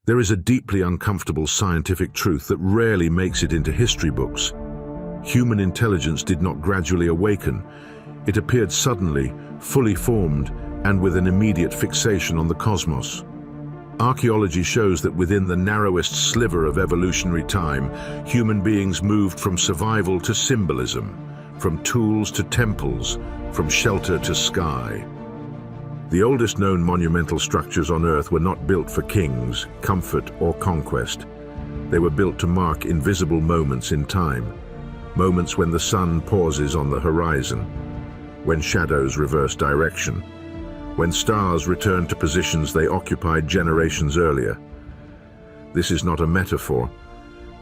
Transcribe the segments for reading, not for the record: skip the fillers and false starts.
There is a deeply uncomfortable scientific truth that rarely makes it into history books. Human intelligence did not gradually awaken. It appeared suddenly, fully formed, and with an immediate fixation on the cosmos. Archaeology shows that within the narrowest sliver of evolutionary time, human beings moved from survival to symbolism, from tools to temples, from shelter to sky. The oldest known monumental structures on Earth were not built for kings, comfort, or conquest. They were built to mark invisible moments in time, moments when the sun pauses on the horizon, when shadows reverse direction, when stars return to positions they occupied generations earlier. This is not a metaphor.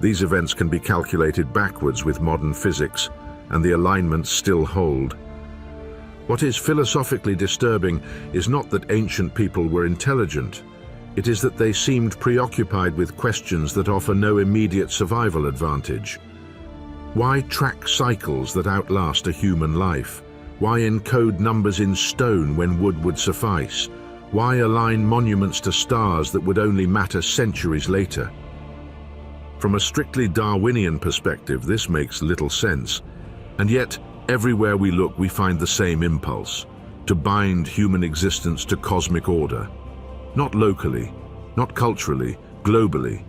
These events can be calculated backwards with modern physics, and the alignments still hold. What is philosophically disturbing is not that ancient people were intelligent. It is that they seemed preoccupied with questions that offer no immediate survival advantage. Why track cycles that outlast a human life? Why encode numbers in stone when wood would suffice? Why align monuments to stars that would only matter centuries later? From a strictly Darwinian perspective, this makes little sense. And yet, everywhere we look, we find the same impulse: to bind human existence to cosmic order. Not locally, not culturally, globally.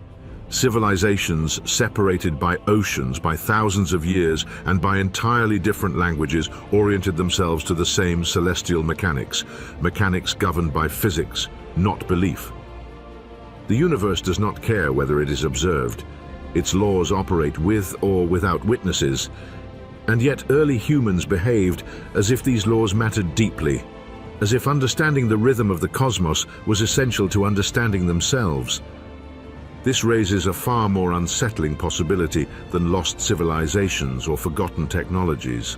Civilizations separated by oceans, by thousands of years, and by entirely different languages oriented themselves to the same celestial mechanics governed by physics, not belief. The universe does not care whether it is observed. Its laws operate with or without witnesses, and yet early humans behaved as if these laws mattered deeply, as if understanding the rhythm of the cosmos was essential to understanding themselves. This raises a far more unsettling possibility than lost civilizations or forgotten technologies.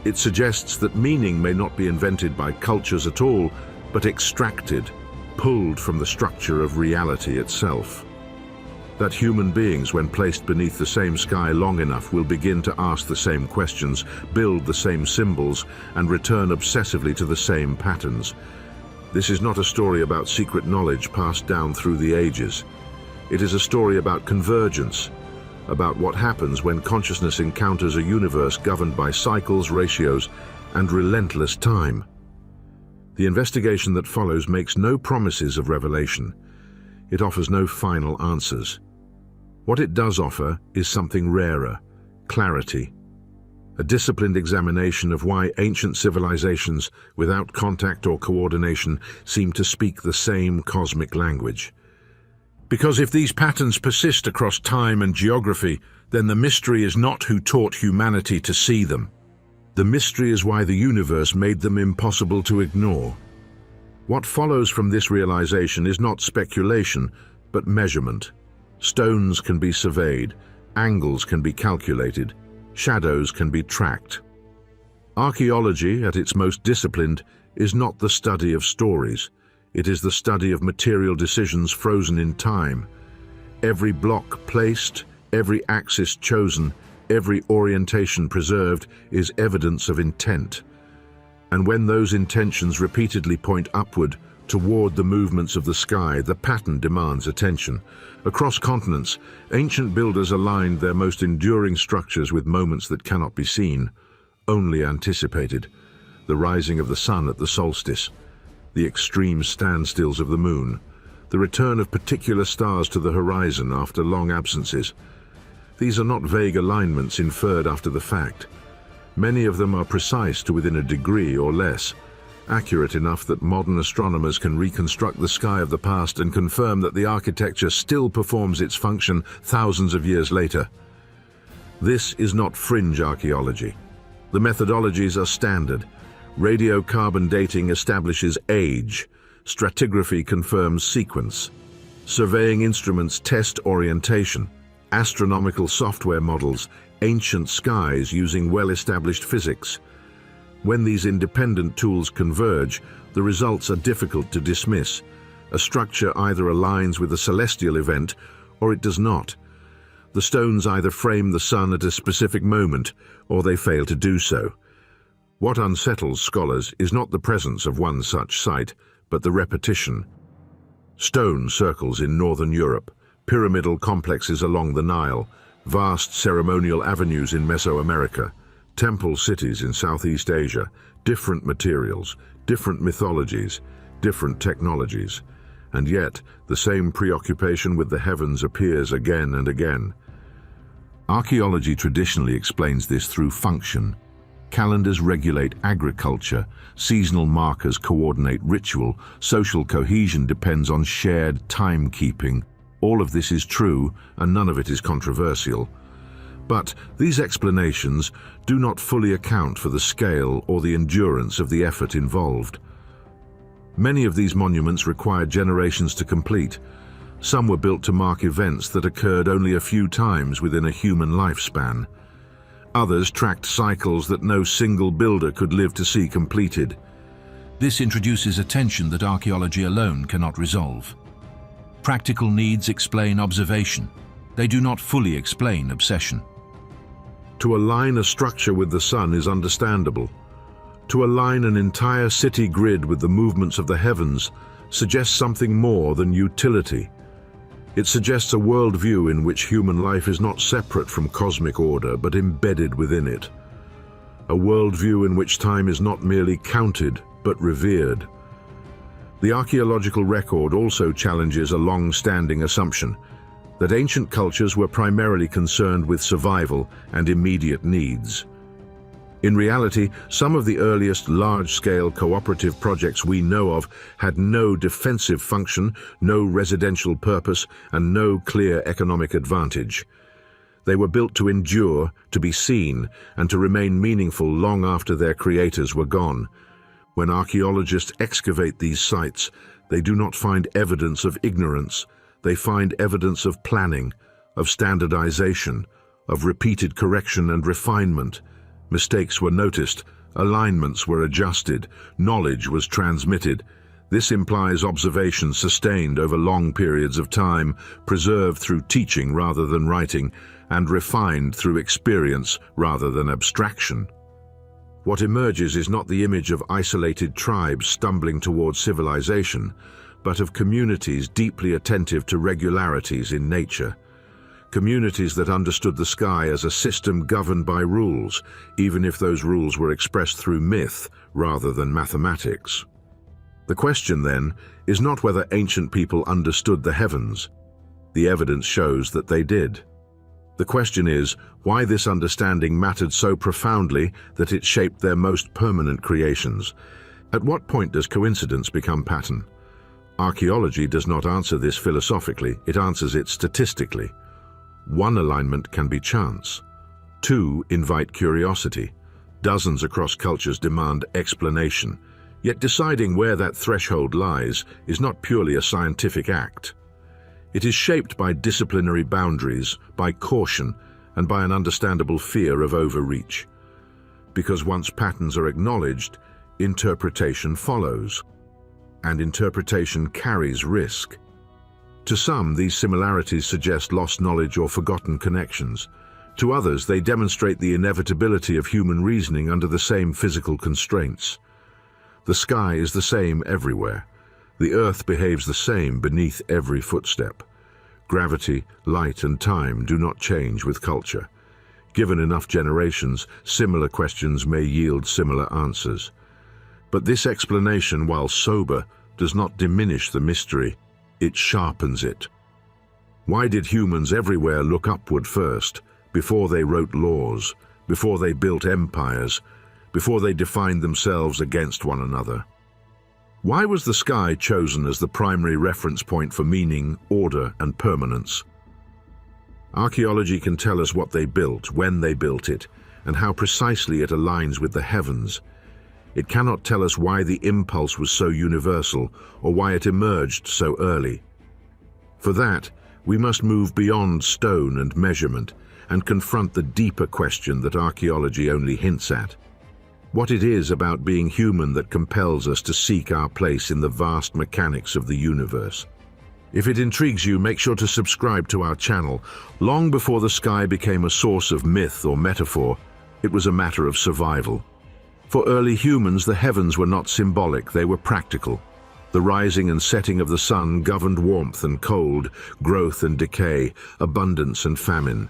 It suggests that meaning may not be invented by cultures at all, but extracted, pulled from the structure of reality itself. That human beings, when placed beneath the same sky long enough, will begin to ask the same questions, build the same symbols, and return obsessively to the same patterns. This is not a story about secret knowledge passed down through the ages. It is a story about convergence, about what happens when consciousness encounters a universe governed by cycles, ratios, and relentless time. The investigation that follows makes no promises of revelation. It offers no final answers. What it does offer is something rarer: clarity. A disciplined examination of why ancient civilizations, without contact or coordination, seem to speak the same cosmic language. Because if these patterns persist across time and geography, then the mystery is not who taught humanity to see them. The mystery is why the universe made them impossible to ignore. What follows from this realization is not speculation, but measurement. Stones can be surveyed, angles can be calculated, shadows can be tracked. Archaeology, at its most disciplined, is not the study of stories. It is the study of material decisions frozen in time. Every block placed, every axis chosen, every orientation preserved is evidence of intent. And when those intentions repeatedly point upward, toward the movements of the sky, the pattern demands attention. Across continents, ancient builders aligned their most enduring structures with moments that cannot be seen, only anticipated. The rising of the sun at the solstice, the extreme standstills of the moon, the return of particular stars to the horizon after long absences. These are not vague alignments inferred after the fact. Many of them are precise to within a degree or less, accurate enough that modern astronomers can reconstruct the sky of the past and confirm that the architecture still performs its function thousands of years later. This is not fringe archaeology. The methodologies are standard. Radiocarbon dating establishes age. Stratigraphy confirms sequence. Surveying instruments test orientation. Astronomical software models ancient skies using well-established physics. When these independent tools converge, the results are difficult to dismiss. A structure either aligns with a celestial event or it does not. The stones either frame the sun at a specific moment or they fail to do so. What unsettles scholars is not the presence of one such site, but the repetition. Stone circles in northern Europe, pyramidal complexes along the Nile, vast ceremonial avenues in Mesoamerica, temple cities in Southeast Asia, different materials, different mythologies, different technologies. And yet, the same preoccupation with the heavens appears again and again. Archaeology traditionally explains this through function. Calendars regulate agriculture, seasonal markers coordinate ritual, social cohesion depends on shared timekeeping. All of this is true, and none of it is controversial. But these explanations do not fully account for the scale or the endurance of the effort involved. Many of these monuments required generations to complete. Some were built to mark events that occurred only a few times within a human lifespan. Others tracked cycles that no single builder could live to see completed. This introduces a tension that archaeology alone cannot resolve. Practical needs explain observation. They do not fully explain obsession. To align a structure with the sun is understandable. To align an entire city grid with the movements of the heavens suggests something more than utility. It suggests a worldview in which human life is not separate from cosmic order, but embedded within it. A worldview in which time is not merely counted, but revered. The archaeological record also challenges a long-standing assumption that ancient cultures were primarily concerned with survival and immediate needs. In reality, some of the earliest large-scale cooperative projects we know of had no defensive function, no residential purpose, and no clear economic advantage. They were built to endure, to be seen, and to remain meaningful long after their creators were gone. When archaeologists excavate these sites, they do not find evidence of ignorance. They find evidence of planning, of standardization, of repeated correction and refinement. Mistakes were noticed, alignments were adjusted, knowledge was transmitted. This implies observation sustained over long periods of time, preserved through teaching rather than writing, and refined through experience rather than abstraction. What emerges is not the image of isolated tribes stumbling towards civilization, but of communities deeply attentive to regularities in nature. Communities that understood the sky as a system governed by rules, even if those rules were expressed through myth rather than mathematics. The question, then, is not whether ancient people understood the heavens. The evidence shows that they did. The question is why this understanding mattered so profoundly that it shaped their most permanent creations. At what point does coincidence become pattern? Archaeology does not answer this philosophically, it answers it statistically. One alignment can be chance. Two invite curiosity. Dozens across cultures demand explanation. Yet deciding where that threshold lies is not purely a scientific act. It is shaped by disciplinary boundaries, by caution, and by an understandable fear of overreach. Because once patterns are acknowledged, interpretation follows. And interpretation carries risk. To some, these similarities suggest lost knowledge or forgotten connections. To others, they demonstrate the inevitability of human reasoning under the same physical constraints. The sky is the same everywhere. The earth behaves the same beneath every footstep. Gravity, light, and time do not change with culture. Given enough generations, similar questions may yield similar answers. But this explanation, while sober, does not diminish the mystery. It sharpens it. Why did humans everywhere look upward first, before they wrote laws, before they built empires, before they defined themselves against one another? Why was the sky chosen as the primary reference point for meaning, order, and permanence? Archaeology can tell us what they built, when they built it, and how precisely it aligns with the heavens. It cannot tell us why the impulse was so universal or why it emerged so early. For that, we must move beyond stone and measurement and confront the deeper question that archaeology only hints at. What it is about being human that compels us to seek our place in the vast mechanics of the universe. If it intrigues you, make sure to subscribe to our channel. Long before the sky became a source of myth or metaphor, it was a matter of survival. For early humans, the heavens were not symbolic, they were practical. The rising and setting of the sun governed warmth and cold, growth and decay, abundance and famine.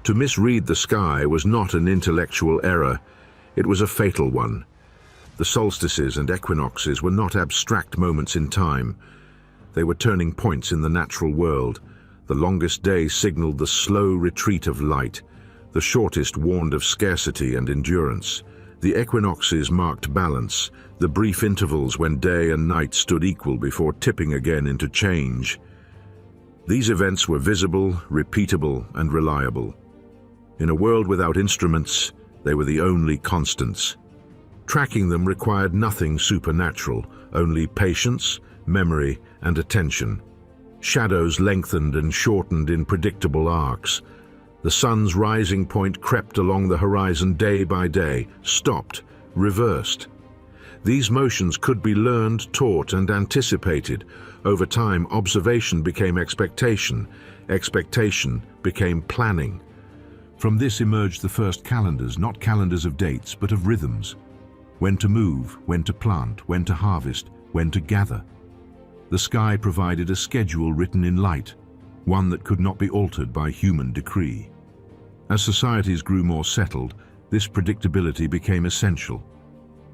To misread the sky was not an intellectual error, it was a fatal one. The solstices and equinoxes were not abstract moments in time. They were turning points in the natural world. The longest day signaled the slow retreat of light. The shortest warned of scarcity and endurance. The equinoxes marked balance, the brief intervals when day and night stood equal before tipping again into change. These events were visible, repeatable, and reliable. In a world without instruments, they were the only constants. Tracking them required nothing supernatural, only patience, memory, and attention. Shadows lengthened and shortened in predictable arcs. The sun's rising point crept along the horizon day by day, stopped, reversed. These motions could be learned, taught, and anticipated. Over time, observation became expectation. Expectation became planning. From this emerged the first calendars, not calendars of dates, but of rhythms. When to move, when to plant, when to harvest, when to gather. The sky provided a schedule written in light, one that could not be altered by human decree. As societies grew more settled, this predictability became essential.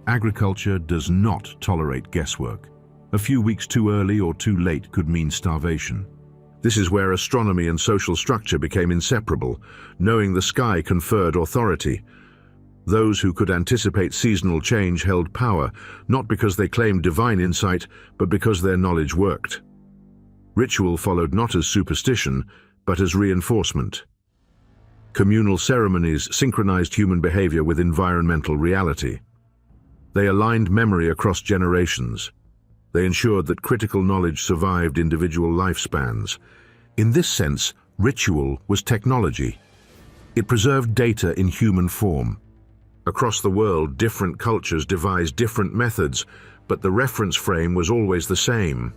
Agriculture does not tolerate guesswork. A few weeks too early or too late could mean starvation. This is where astronomy and social structure became inseparable. Knowing the sky conferred authority. Those who could anticipate seasonal change held power, not because they claimed divine insight, but because their knowledge worked. Ritual followed not as superstition, but as reinforcement. Communal ceremonies synchronized human behavior with environmental reality. They aligned memory across generations. They ensured that critical knowledge survived individual lifespans. In this sense, ritual was technology. It preserved data in human form. Across the world, different cultures devised different methods, but the reference frame was always the same.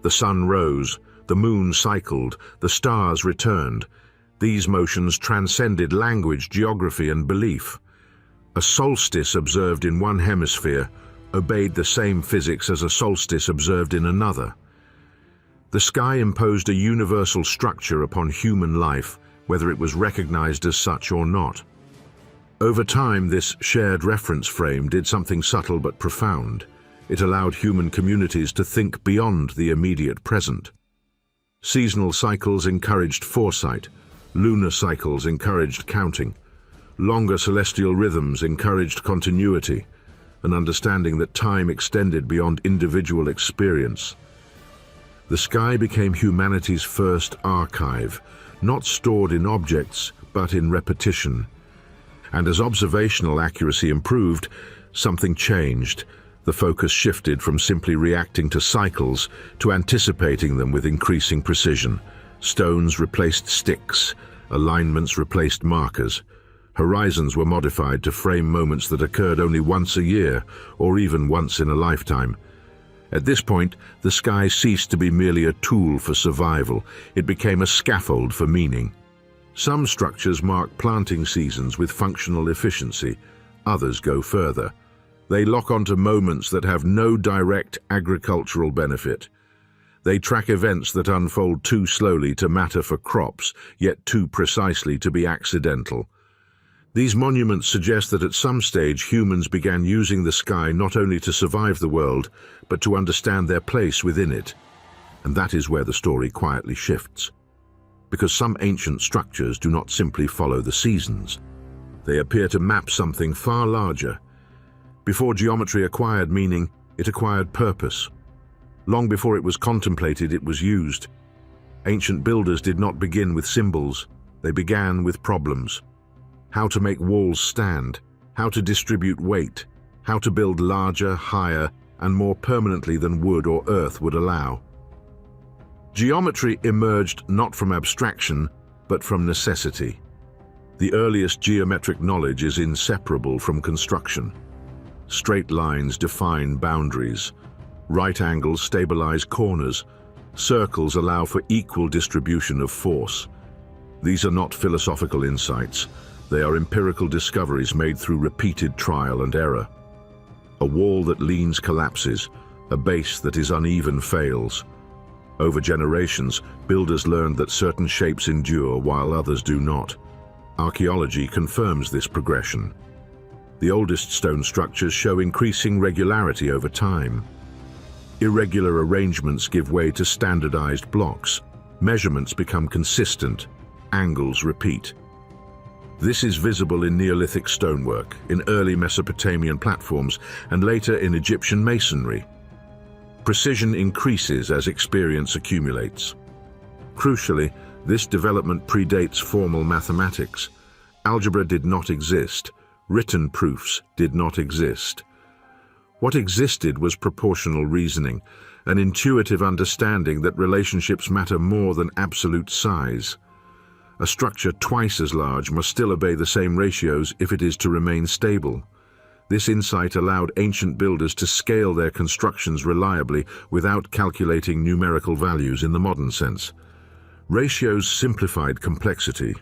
The sun rose, the moon cycled, the stars returned. These motions transcended language, geography, and belief. A solstice observed in one hemisphere obeyed the same physics as a solstice observed in another. The sky imposed a universal structure upon human life, whether it was recognized as such or not. Over time, this shared reference frame did something subtle but profound. It allowed human communities to think beyond the immediate present. Seasonal cycles encouraged foresight. Lunar cycles encouraged counting. Longer celestial rhythms encouraged continuity, an understanding that time extended beyond individual experience. The sky became humanity's first archive, not stored in objects, but in repetition. And as observational accuracy improved, something changed. The focus shifted from simply reacting to cycles to anticipating them with increasing precision. Stones replaced sticks, alignments replaced markers. Horizons were modified to frame moments that occurred only once a year, or even once in a lifetime. At this point, the sky ceased to be merely a tool for survival. It became a scaffold for meaning. Some structures mark planting seasons with functional efficiency. Others go further. They lock onto moments that have no direct agricultural benefit. They track events that unfold too slowly to matter for crops, yet too precisely to be accidental. These monuments suggest that at some stage humans began using the sky not only to survive the world, but to understand their place within it. And that is where the story quietly shifts. Because some ancient structures do not simply follow the seasons. They appear to map something far larger. Before geometry acquired meaning, it acquired purpose. Long before it was contemplated, it was used. Ancient builders did not begin with symbols, they began with problems. How to make walls stand, how to distribute weight, how to build larger, higher, and more permanently than wood or earth would allow. Geometry emerged not from abstraction, but from necessity. The earliest geometric knowledge is inseparable from construction. Straight lines define boundaries. Right angles stabilize corners. Circles allow for equal distribution of force. These are not philosophical insights. They are empirical discoveries made through repeated trial and error. A wall that leans collapses. A base that is uneven fails. Over generations, builders learned that certain shapes endure while others do not. Archaeology confirms this progression. The oldest stone structures show increasing regularity over time. Irregular arrangements give way to standardized blocks. Measurements become consistent. Angles repeat. This is visible in Neolithic stonework, in early Mesopotamian platforms, and later in Egyptian masonry. Precision increases as experience accumulates. Crucially, this development predates formal mathematics. Algebra did not exist. Written proofs did not exist. What existed was proportional reasoning, an intuitive understanding that relationships matter more than absolute size. A structure twice as large must still obey the same ratios if it is to remain stable. This insight allowed ancient builders to scale their constructions reliably without calculating numerical values in the modern sense. Ratios simplified complexity.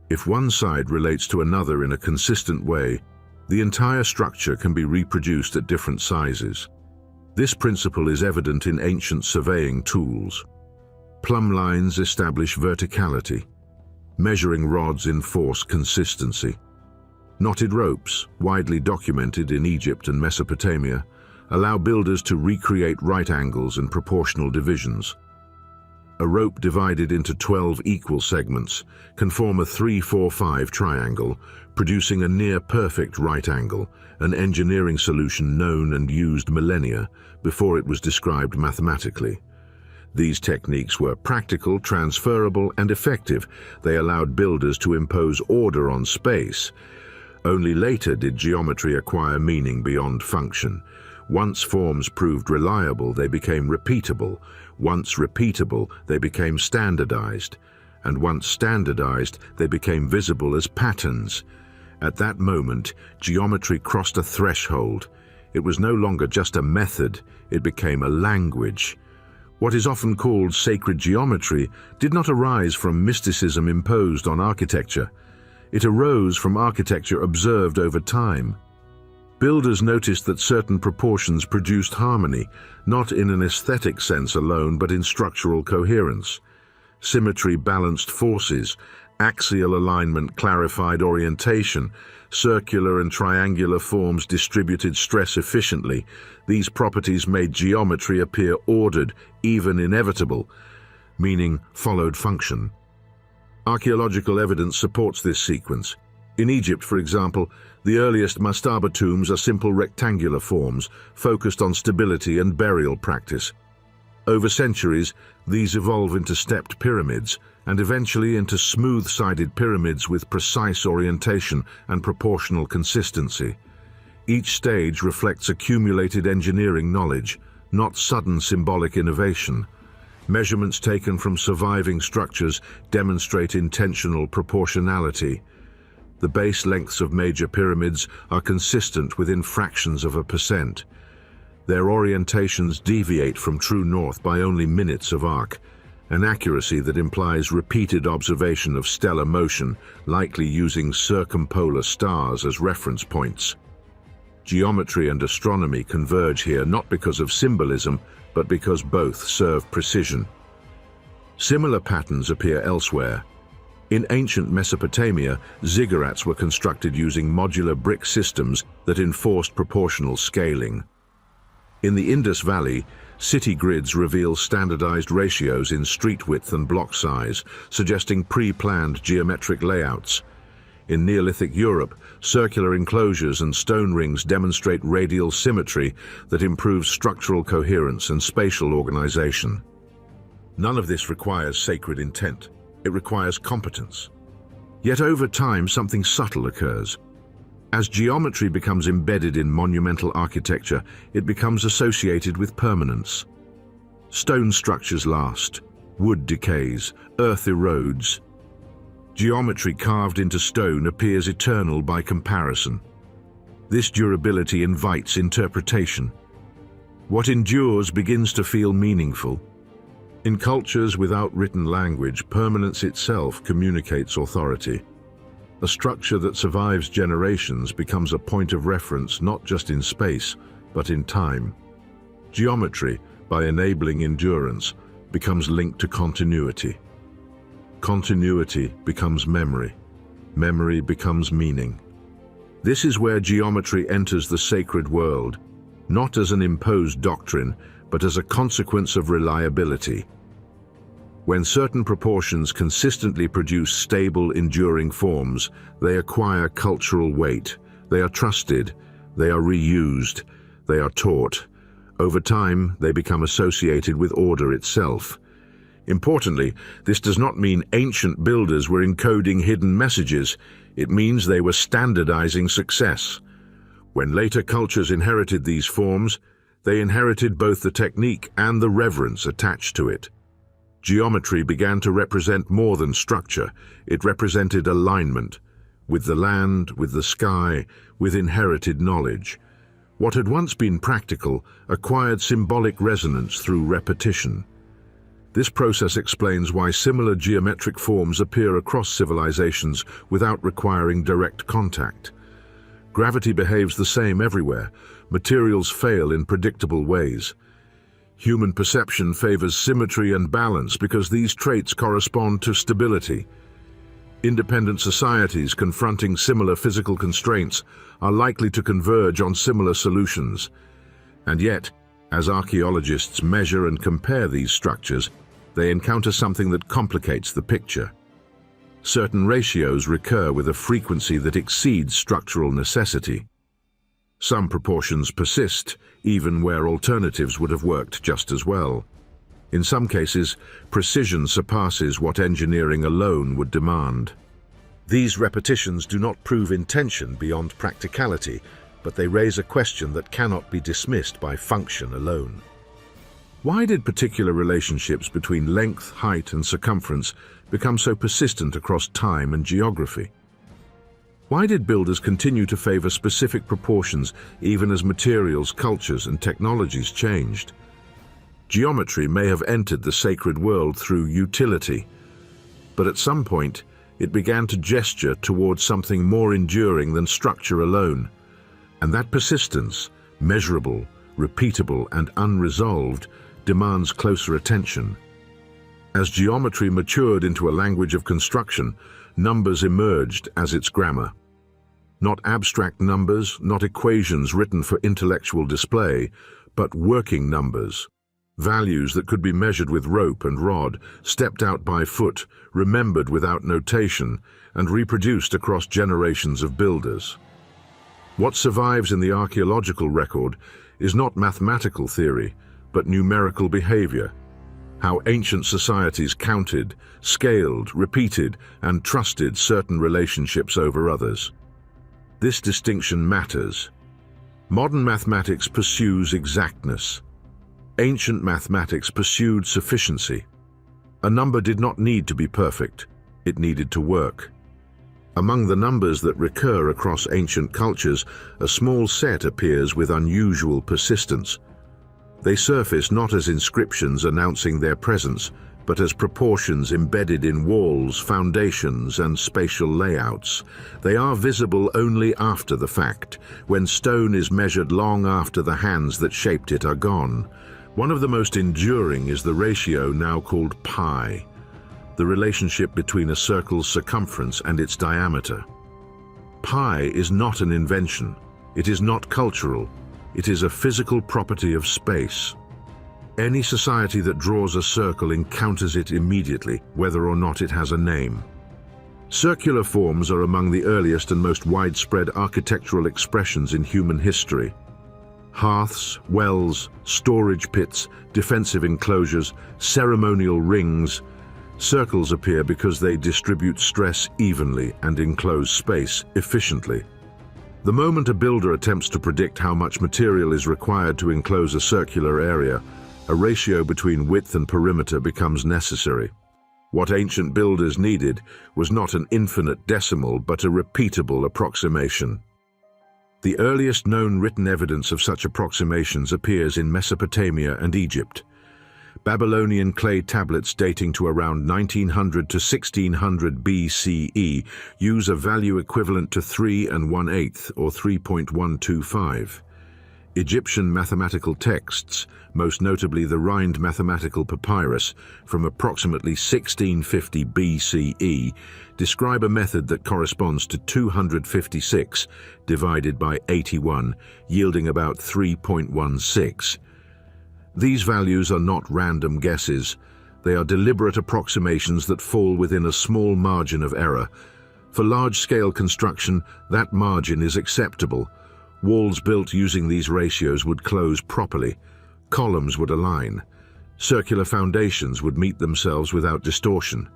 If one side relates to another in a consistent way, the entire structure can be reproduced at different sizes. This principle is evident in ancient surveying tools. Plumb lines establish verticality. Measuring rods enforce consistency. Knotted ropes, widely documented in Egypt and Mesopotamia, allow builders to recreate right angles and proportional divisions. A rope divided into 12 equal segments can form a 3-4-5 triangle, producing a near-perfect right angle, an engineering solution known and used millennia before it was described mathematically. These techniques were practical, transferable, and effective. They allowed builders to impose order on space. Only later did geometry acquire meaning beyond function. Once forms proved reliable, they became repeatable. Once repeatable, they became standardized. And once standardized, they became visible as patterns. At that moment, geometry crossed a threshold. It was no longer just a method, it became a language. What is often called sacred geometry did not arise from mysticism imposed on architecture. It arose from architecture observed over time. Builders noticed that certain proportions produced harmony, not in an aesthetic sense alone, but in structural coherence. Symmetry balanced forces, axial alignment clarified orientation, circular and triangular forms distributed stress efficiently. These properties made geometry appear ordered, even inevitable, meaning followed function. Archaeological evidence supports this sequence. In Egypt, for example, the earliest mastaba tombs are simple rectangular forms, focused on stability and burial practice. Over centuries, these evolve into stepped pyramids, and eventually into smooth-sided pyramids with precise orientation and proportional consistency. Each stage reflects accumulated engineering knowledge, not sudden symbolic innovation. Measurements taken from surviving structures demonstrate intentional proportionality. The base lengths of major pyramids are consistent within fractions of a percent. Their orientations deviate from true north by only minutes of arc, an accuracy that implies repeated observation of stellar motion, likely using circumpolar stars as reference points. Geometry and astronomy converge here not because of symbolism, but because both serve precision. Similar patterns appear elsewhere. In ancient Mesopotamia, ziggurats were constructed using modular brick systems that enforced proportional scaling. In the Indus Valley, city grids reveal standardized ratios in street width and block size, suggesting pre-planned geometric layouts. In Neolithic Europe, circular enclosures and stone rings demonstrate radial symmetry that improves structural coherence and spatial organization. None of this requires sacred intent. It requires competence. Yet over time, something subtle occurs. As geometry becomes embedded in monumental architecture, it becomes associated with permanence. Stone structures last, wood decays, earth erodes. Geometry carved into stone appears eternal by comparison. This durability invites interpretation. What endures begins to feel meaningful. In cultures without written language, permanence itself communicates authority. A structure that survives generations becomes a point of reference not just in space, but in time. Geometry, by enabling endurance, becomes linked to continuity. Continuity becomes memory. Memory becomes meaning. This is where geometry enters the sacred world, not as an imposed doctrine, but as a consequence of reliability. When certain proportions consistently produce stable, enduring forms, they acquire cultural weight. They are trusted, they are reused, they are taught. Over time, they become associated with order itself. Importantly, this does not mean ancient builders were encoding hidden messages. It means they were standardizing success. When later cultures inherited these forms, they inherited both the technique and the reverence attached to it. Geometry began to represent more than structure. It represented alignment, with the land, with the sky, with inherited knowledge. What had once been practical acquired symbolic resonance through repetition. This process explains why similar geometric forms appear across civilizations without requiring direct contact. Gravity behaves the same everywhere. Materials fail in predictable ways. Human perception favors symmetry and balance because these traits correspond to stability. Independent societies confronting similar physical constraints are likely to converge on similar solutions. And yet, as archaeologists measure and compare these structures, they encounter something that complicates the picture. Certain ratios recur with a frequency that exceeds structural necessity. Some proportions persist, even where alternatives would have worked just as well. In some cases, precision surpasses what engineering alone would demand. These repetitions do not prove intention beyond practicality, but they raise a question that cannot be dismissed by function alone. Why did particular relationships between length, height, and circumference become so persistent across time and geography? Why did builders continue to favor specific proportions even as materials, cultures, and technologies changed? Geometry may have entered the sacred world through utility, but at some point it began to gesture towards something more enduring than structure alone. And that persistence, measurable, repeatable, and unresolved, demands closer attention. As geometry matured into a language of construction, numbers emerged as its grammar. Not abstract numbers, not equations written for intellectual display, but working numbers. Values that could be measured with rope and rod, stepped out by foot, remembered without notation, and reproduced across generations of builders. What survives in the archaeological record is not mathematical theory, but numerical behavior. How ancient societies counted, scaled, repeated, and trusted certain relationships over others. This distinction matters. Modern mathematics pursues exactness. Ancient mathematics pursued sufficiency. A number did not need to be perfect, it needed to work. Among the numbers that recur across ancient cultures, a small set appears with unusual persistence. They surface not as inscriptions announcing their presence, but as proportions embedded in walls, foundations, and spatial layouts. They are visible only after the fact, when stone is measured long after the hands that shaped it are gone. One of the most enduring is the ratio now called pi, the relationship between a circle's circumference and its diameter. Pi is not an invention. It is not cultural. It is a physical property of space. Any society that draws a circle encounters it immediately, whether or not it has a name. Circular forms are among the earliest and most widespread architectural expressions in human history. Hearths, wells, storage pits, defensive enclosures, ceremonial rings. Circles appear because they distribute stress evenly and enclose space efficiently. The moment a builder attempts to predict how much material is required to enclose a circular area, a ratio between width and perimeter becomes necessary. What ancient builders needed was not an infinite decimal, but a repeatable approximation. The earliest known written evidence of such approximations appears in Mesopotamia and Egypt. Babylonian clay tablets dating to around 1900 to 1600 BCE use a value equivalent to 3 1/8 or 3.125. Egyptian mathematical texts, most notably the Rhind mathematical papyrus from approximately 1650 BCE, describe a method that corresponds to 256 divided by 81, yielding about 3.16. These values are not random guesses. They are deliberate approximations that fall within a small margin of error. For large-scale construction, that margin is acceptable. Walls built using these ratios would close properly. Columns would align. Circular foundations would meet themselves without distortion.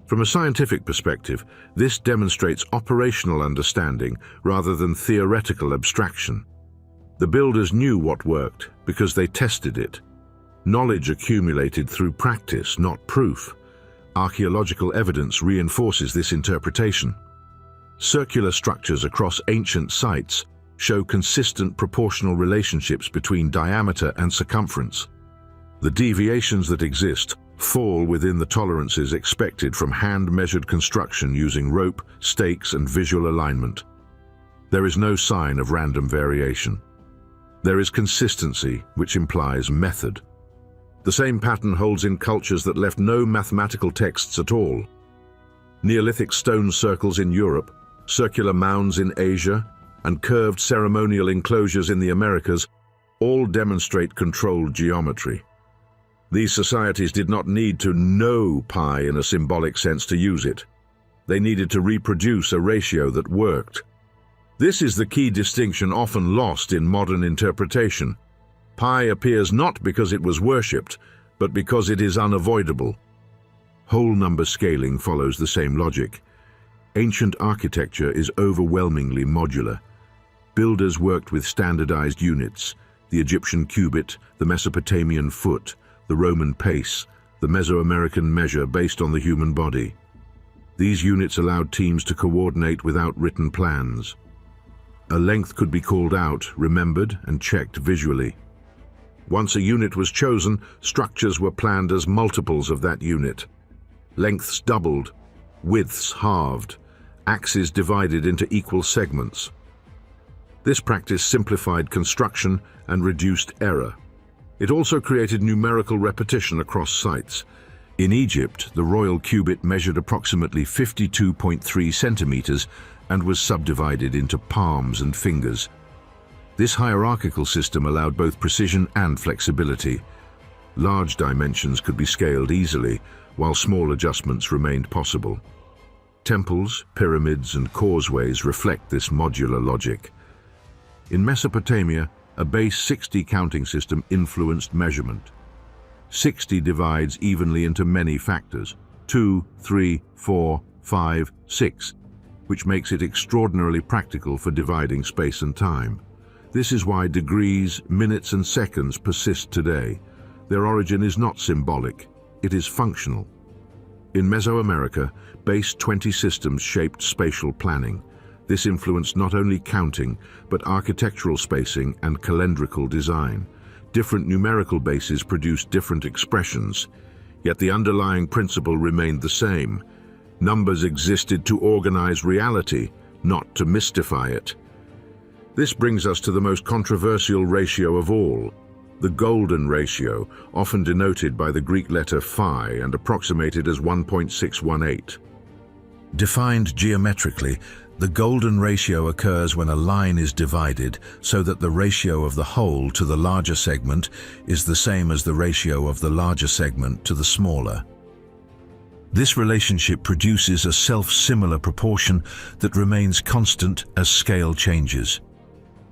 From a scientific perspective, this demonstrates operational understanding rather than theoretical abstraction. The builders knew what worked because they tested it. Knowledge accumulated through practice, not proof. Archaeological evidence reinforces this interpretation. Circular structures across ancient sites show consistent proportional relationships between diameter and circumference. The deviations that exist fall within the tolerances expected from hand-measured construction using rope, stakes, and visual alignment. There is no sign of random variation. There is consistency, which implies method. The same pattern holds in cultures that left no mathematical texts at all. Neolithic stone circles in Europe, circular mounds in Asia, and curved ceremonial enclosures in the Americas all demonstrate controlled geometry. These societies did not need to know pi in a symbolic sense to use it. They needed to reproduce a ratio that worked. This is the key distinction often lost in modern interpretation. Pi appears not because it was worshipped, but because it is unavoidable. Whole number scaling follows the same logic. Ancient architecture is overwhelmingly modular. Builders worked with standardized units: the Egyptian cubit, the Mesopotamian foot, the Roman pace, the Mesoamerican measure based on the human body. These units allowed teams to coordinate without written plans. A length could be called out, remembered, and checked visually. Once a unit was chosen, structures were planned as multiples of that unit. Lengths doubled, widths halved, axes divided into equal segments. This practice simplified construction and reduced error. It also created numerical repetition across sites. In Egypt, the royal cubit measured approximately 52.3 centimeters and was subdivided into palms and fingers. This hierarchical system allowed both precision and flexibility. Large dimensions could be scaled easily, while small adjustments remained possible. Temples, pyramids, and causeways reflect this modular logic. In Mesopotamia, a base 60 counting system influenced measurement. 60 divides evenly into many factors: 2, 3, 4, 5, 6, which makes it extraordinarily practical for dividing space and time. This is why degrees, minutes, and seconds persist today. Their origin is not symbolic, it is functional. In Mesoamerica, base 20 systems shaped spatial planning. This influenced not only counting, but architectural spacing and calendrical design. Different numerical bases produced different expressions, yet the underlying principle remained the same. Numbers existed to organize reality, not to mystify it. This brings us to the most controversial ratio of all, the golden ratio, often denoted by the Greek letter phi and approximated as 1.618. Defined geometrically, the golden ratio occurs when a line is divided so that the ratio of the whole to the larger segment is the same as the ratio of the larger segment to the smaller. This relationship produces a self-similar proportion that remains constant as scale changes.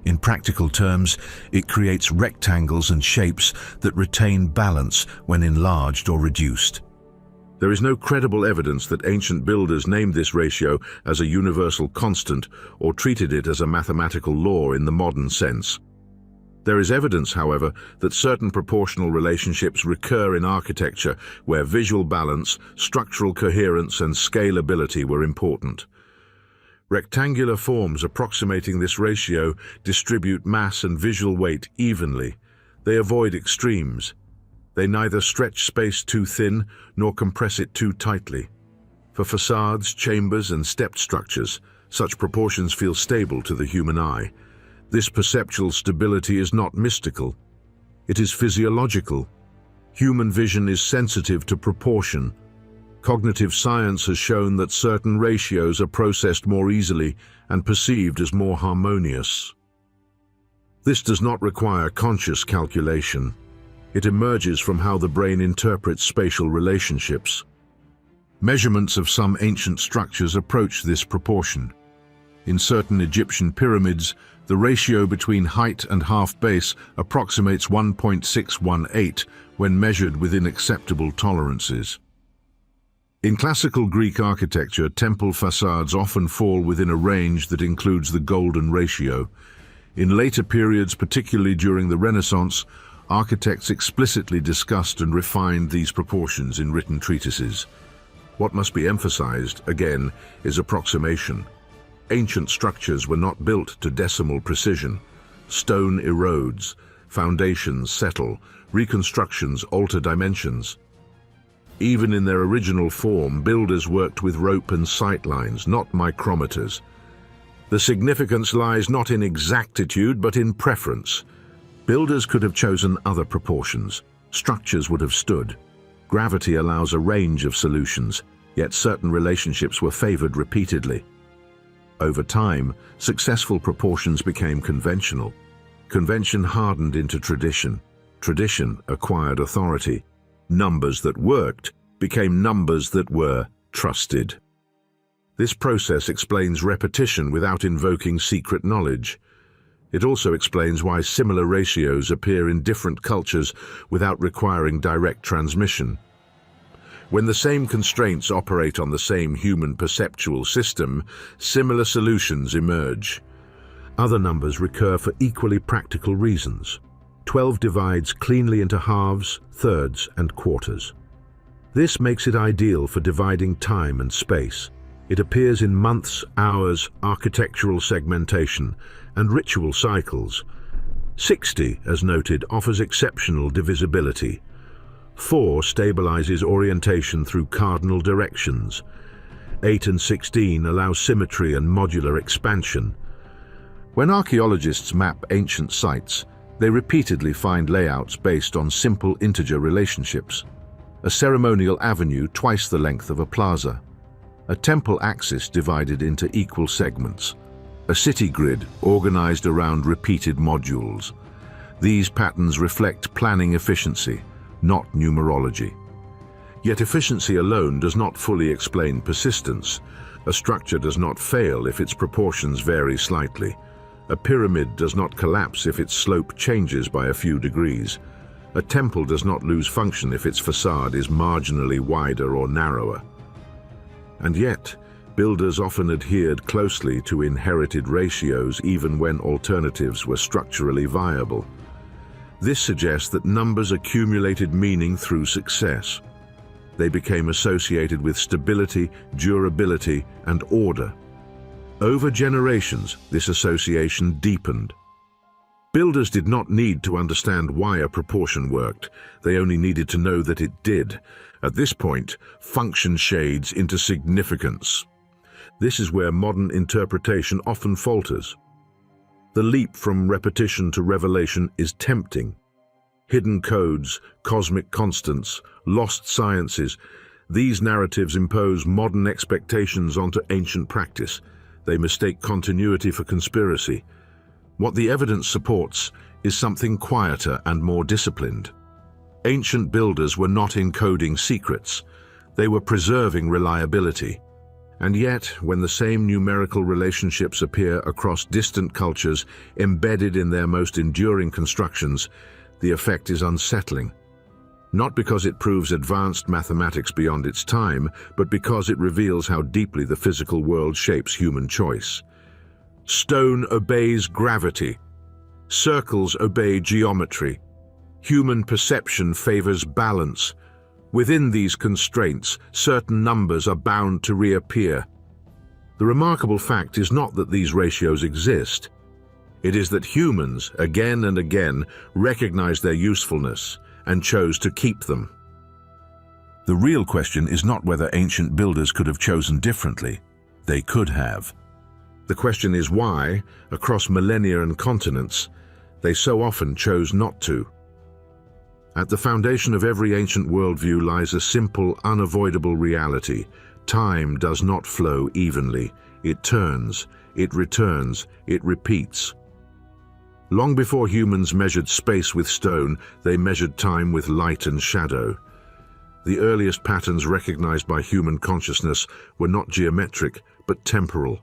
In practical terms, it creates rectangles and shapes that retain balance when enlarged or reduced. There is no credible evidence that ancient builders named this ratio as a universal constant or treated it as a mathematical law in the modern sense. There is evidence, however, that certain proportional relationships recur in architecture where visual balance, structural coherence, and scalability were important. Rectangular forms approximating this ratio distribute mass and visual weight evenly. They avoid extremes. They neither stretch space too thin nor compress it too tightly. For facades, chambers, and stepped structures, such proportions feel stable to the human eye. This perceptual stability is not mystical. It is physiological. Human vision is sensitive to proportion. Cognitive science has shown that certain ratios are processed more easily and perceived as more harmonious. This does not require conscious calculation. It emerges from how the brain interprets spatial relationships. Measurements of some ancient structures approach this proportion. In certain Egyptian pyramids, the ratio between height and half base approximates 1.618 when measured within acceptable tolerances. In classical Greek architecture, temple facades often fall within a range that includes the golden ratio. In later periods, particularly during the Renaissance, architects explicitly discussed and refined these proportions in written treatises. What must be emphasized, again, is approximation. Ancient structures were not built to decimal precision. Stone erodes, foundations settle, reconstructions alter dimensions. Even in their original form, builders worked with rope and sight lines, not micrometers. The significance lies not in exactitude, but in preference. Builders could have chosen other proportions. Structures would have stood. Gravity allows a range of solutions, yet certain relationships were favored repeatedly. Over time, successful proportions became conventional. Convention hardened into tradition. Tradition acquired authority. Numbers that worked became numbers that were trusted. This process explains repetition without invoking secret knowledge. It also explains why similar ratios appear in different cultures without requiring direct transmission. When the same constraints operate on the same human perceptual system, similar solutions emerge. Other numbers recur for equally practical reasons. 12 divides cleanly into halves, thirds, and quarters. This makes it ideal for dividing time and space. It appears in months, hours, architectural segmentation, and ritual cycles. 60, as noted, offers exceptional divisibility. 4 stabilizes orientation through cardinal directions. 8 and 16 allow symmetry and modular expansion. When archaeologists map ancient sites, they repeatedly find layouts based on simple integer relationships. A ceremonial avenue twice the length of a plaza. A temple axis divided into equal segments. A city grid organized around repeated modules. These patterns reflect planning efficiency, not numerology. Yet efficiency alone does not fully explain persistence. A structure does not fail if its proportions vary slightly. A pyramid does not collapse if its slope changes by a few degrees. A temple does not lose function if its facade is marginally wider or narrower. And yet, builders often adhered closely to inherited ratios even when alternatives were structurally viable. This suggests that numbers accumulated meaning through success. They became associated with stability, durability, and order. Over generations, this association deepened. Builders did not need to understand why a proportion worked. They only needed to know that it did. At this point, function shades into significance. This is where modern interpretation often falters. The leap from repetition to revelation is tempting. Hidden codes, cosmic constants, lost sciences, these narratives impose modern expectations onto ancient practice. They mistake continuity for conspiracy. What the evidence supports is something quieter and more disciplined. Ancient builders were not encoding secrets. They were preserving reliability. And yet, when the same numerical relationships appear across distant cultures, embedded in their most enduring constructions, the effect is unsettling. Not because it proves advanced mathematics beyond its time, but because it reveals how deeply the physical world shapes human choice. Stone obeys gravity. Circles obey geometry. Human perception favors balance. Within these constraints, certain numbers are bound to reappear. The remarkable fact is not that these ratios exist. It is that humans, again and again, recognize their usefulness and chose to keep them. The real question is not whether ancient builders could have chosen differently. They could have. The question is why, across millennia and continents, they so often chose not to. At the foundation of every ancient worldview lies a simple, unavoidable reality. Time does not flow evenly. It turns, it returns, it repeats. Long before humans measured space with stone, they measured time with light and shadow. The earliest patterns recognized by human consciousness were not geometric, but temporal.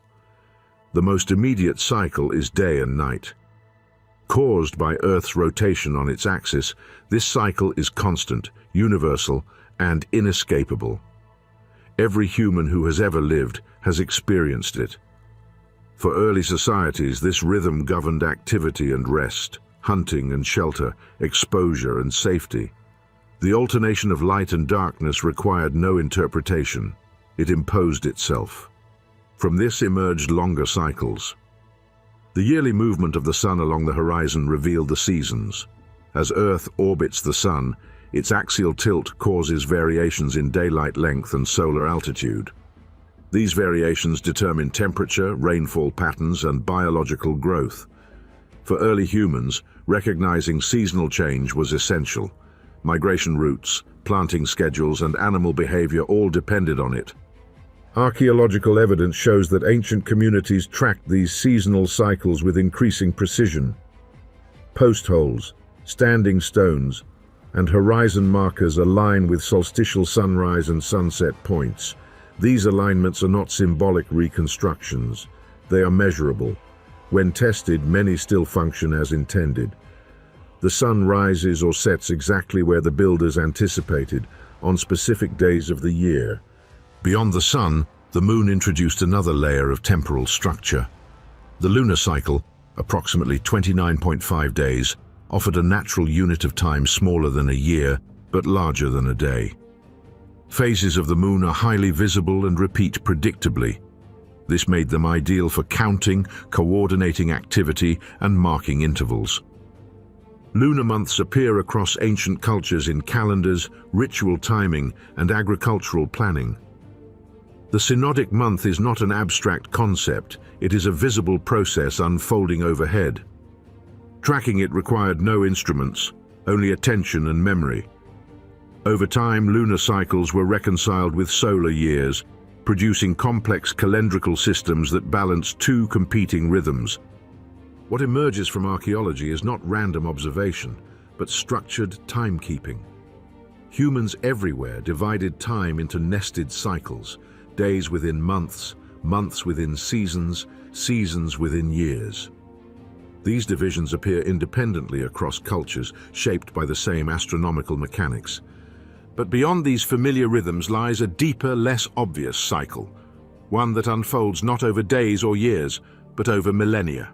The most immediate cycle is day and night. Caused by Earth's rotation on its axis, this cycle is constant, universal, and inescapable. Every human who has ever lived has experienced it. For early societies, this rhythm governed activity and rest, hunting and shelter, exposure and safety. The alternation of light and darkness required no interpretation. It imposed itself. From this emerged longer cycles. The yearly movement of the sun along the horizon revealed the seasons. As Earth orbits the sun, its axial tilt causes variations in daylight length and solar altitude. These variations determine temperature, rainfall patterns, and biological growth. For early humans, recognizing seasonal change was essential. Migration routes, planting schedules, and animal behavior all depended on it. Archaeological evidence shows that ancient communities tracked these seasonal cycles with increasing precision. Post holes, standing stones, and horizon markers align with solstitial sunrise and sunset points. These alignments are not symbolic reconstructions. They are measurable. When tested, many still function as intended. The sun rises or sets exactly where the builders anticipated, on specific days of the year. Beyond the sun, the moon introduced another layer of temporal structure. The lunar cycle, approximately 29.5 days, offered a natural unit of time smaller than a year, but larger than a day. Phases of the moon are highly visible and repeat predictably. This made them ideal for counting, coordinating activity, and marking intervals. Lunar months appear across ancient cultures in calendars, ritual timing, and agricultural planning. The synodic month is not an abstract concept, it is a visible process unfolding overhead. Tracking it required no instruments, only attention and memory. Over time, lunar cycles were reconciled with solar years, producing complex calendrical systems that balance two competing rhythms. What emerges from archaeology is not random observation, but structured timekeeping. Humans everywhere divided time into nested cycles, days within months, months within seasons, seasons within years. These divisions appear independently across cultures, shaped by the same astronomical mechanics. But beyond these familiar rhythms lies a deeper, less obvious cycle, one that unfolds not over days or years, but over millennia.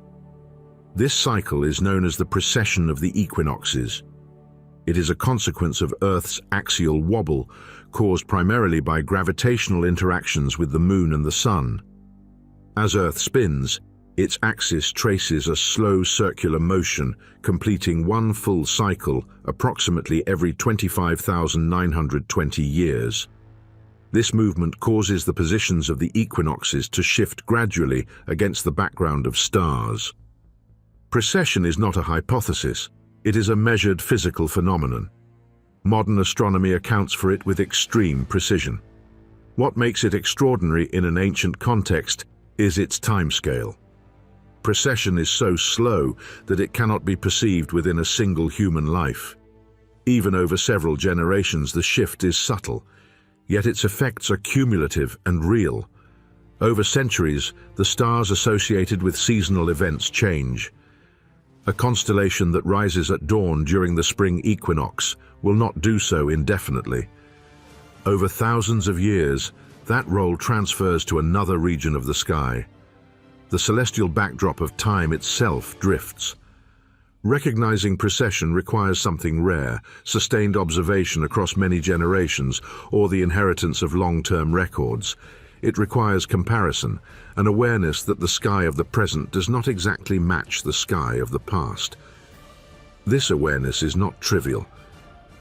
This cycle is known as the precession of the equinoxes. It is a consequence of Earth's axial wobble, caused primarily by gravitational interactions with the moon and the sun. As Earth spins, its axis traces a slow circular motion, completing one full cycle approximately every 25,920 years. This movement causes the positions of the equinoxes to shift gradually against the background of stars. Precession is not a hypothesis, it is a measured physical phenomenon. Modern astronomy accounts for it with extreme precision. What makes it extraordinary in an ancient context is its timescale. Precession is so slow that it cannot be perceived within a single human life. Even over several generations, the shift is subtle, yet its effects are cumulative and real. Over centuries, the stars associated with seasonal events change. A constellation that rises at dawn during the spring equinox will not do so indefinitely. Over thousands of years, that role transfers to another region of the sky. The celestial backdrop of time itself drifts. Recognizing precession requires something rare, sustained observation across many generations, or the inheritance of long-term records. It requires comparison, an awareness that the sky of the present does not exactly match the sky of the past. This awareness is not trivial.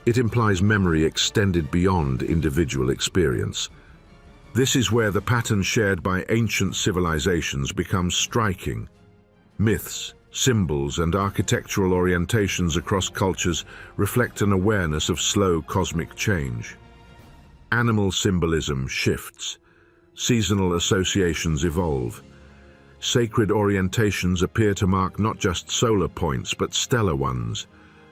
It implies memory extended beyond individual experience. This is where the pattern shared by ancient civilizations becomes striking. Myths, symbols, and architectural orientations across cultures reflect an awareness of slow cosmic change. Animal symbolism shifts. Seasonal associations evolve. Sacred orientations appear to mark not just solar points but stellar ones,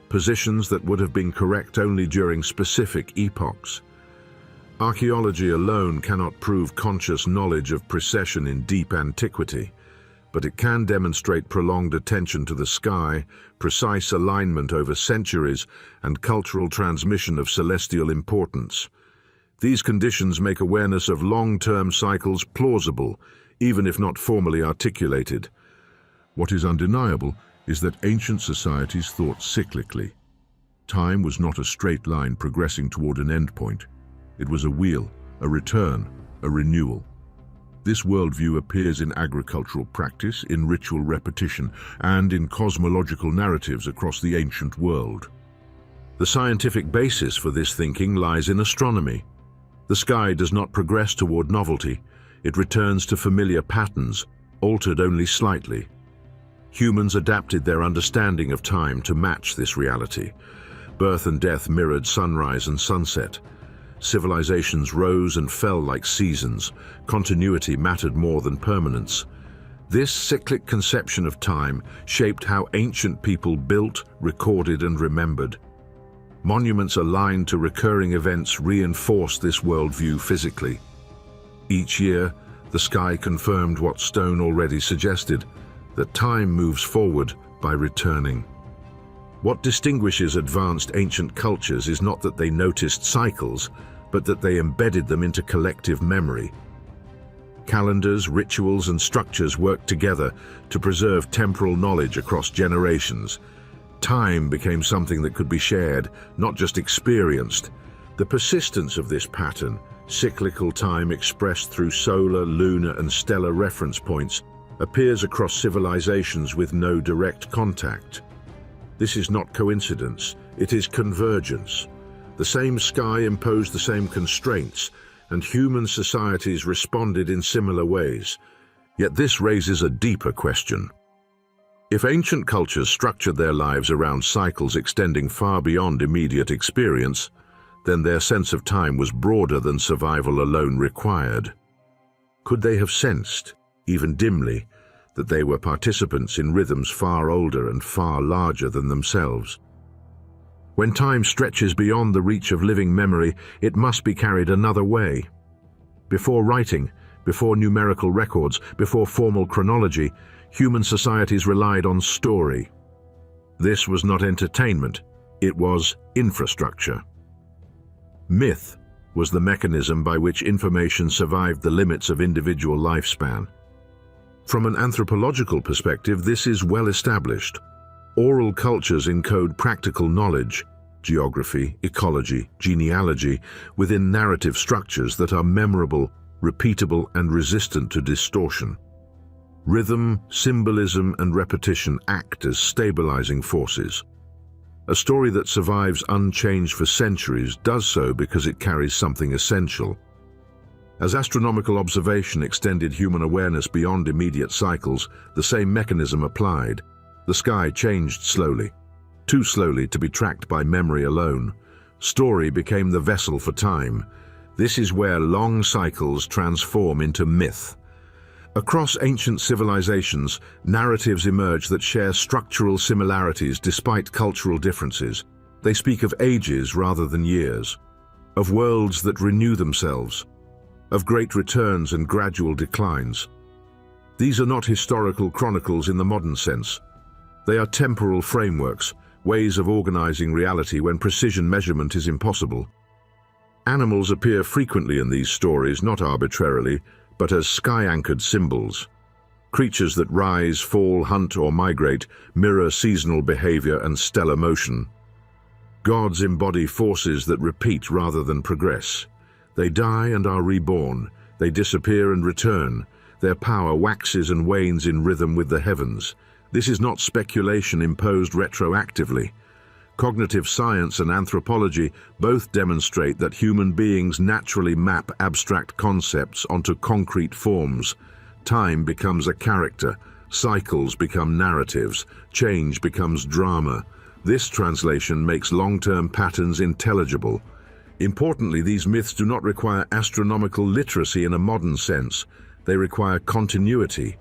positions that would have been correct only during specific epochs. Archaeology alone cannot prove conscious knowledge of precession in deep antiquity, but it can demonstrate prolonged attention to the sky, precise alignment over centuries, and cultural transmission of celestial importance. These conditions make awareness of long-term cycles plausible, even if not formally articulated. What is undeniable is that ancient societies thought cyclically. Time was not a straight line progressing toward an endpoint. It was a wheel, a return, a renewal. This worldview appears in agricultural practice, in ritual repetition, and in cosmological narratives across the ancient world. The scientific basis for this thinking lies in astronomy. The sky does not progress toward novelty. It returns to familiar patterns, altered only slightly. Humans adapted their understanding of time to match this reality. Birth and death mirrored sunrise and sunset. Civilizations rose and fell like seasons. Continuity mattered more than permanence. This cyclic conception of time shaped how ancient people built, recorded, and remembered. Monuments aligned to recurring events reinforced this worldview physically. Each year, the sky confirmed what stone already suggested, that time moves forward by returning. What distinguishes advanced ancient cultures is not that they noticed cycles, but that they embedded them into collective memory. Calendars, rituals, and structures worked together to preserve temporal knowledge across generations. Time became something that could be shared, not just experienced. The persistence of this pattern, cyclical time expressed through solar, lunar, and stellar reference points, appears across civilizations with no direct contact. This is not coincidence, it is convergence. The same sky imposed the same constraints, and human societies responded in similar ways. Yet this raises a deeper question. If ancient cultures structured their lives around cycles extending far beyond immediate experience, then their sense of time was broader than survival alone required. Could they have sensed, even dimly, that they were participants in rhythms far older and far larger than themselves? When time stretches beyond the reach of living memory, it must be carried another way. Before writing, before numerical records, before formal chronology, human societies relied on story. This was not entertainment, it was infrastructure. Myth was the mechanism by which information survived the limits of individual lifespan. From an anthropological perspective, this is well established. Oral cultures encode practical knowledge, geography, ecology, genealogy, within narrative structures that are memorable, repeatable, and resistant to distortion. Rhythm, symbolism, and repetition act as stabilizing forces. A story that survives unchanged for centuries does so because it carries something essential. As astronomical observation extended human awareness beyond immediate cycles, the same mechanism applied. The sky changed slowly, too slowly to be tracked by memory alone. Story became the vessel for time. This is where long cycles transform into myth. Across ancient civilizations, narratives emerge that share structural similarities despite cultural differences. They speak of ages rather than years, of worlds that renew themselves, of great returns and gradual declines. These are not historical chronicles in the modern sense. They are temporal frameworks, ways of organizing reality when precision measurement is impossible. Animals appear frequently in these stories, not arbitrarily, but as sky-anchored symbols. Creatures that rise, fall, hunt, or migrate mirror seasonal behavior and stellar motion. Gods embody forces that repeat rather than progress. They die and are reborn. They disappear and return. Their power waxes and wanes in rhythm with the heavens. This is not speculation imposed retroactively. Cognitive science and anthropology both demonstrate that human beings naturally map abstract concepts onto concrete forms. Time becomes a character, cycles become narratives, change becomes drama. This translation makes long-term patterns intelligible. Importantly, these myths do not require astronomical literacy in a modern sense. They require continuity.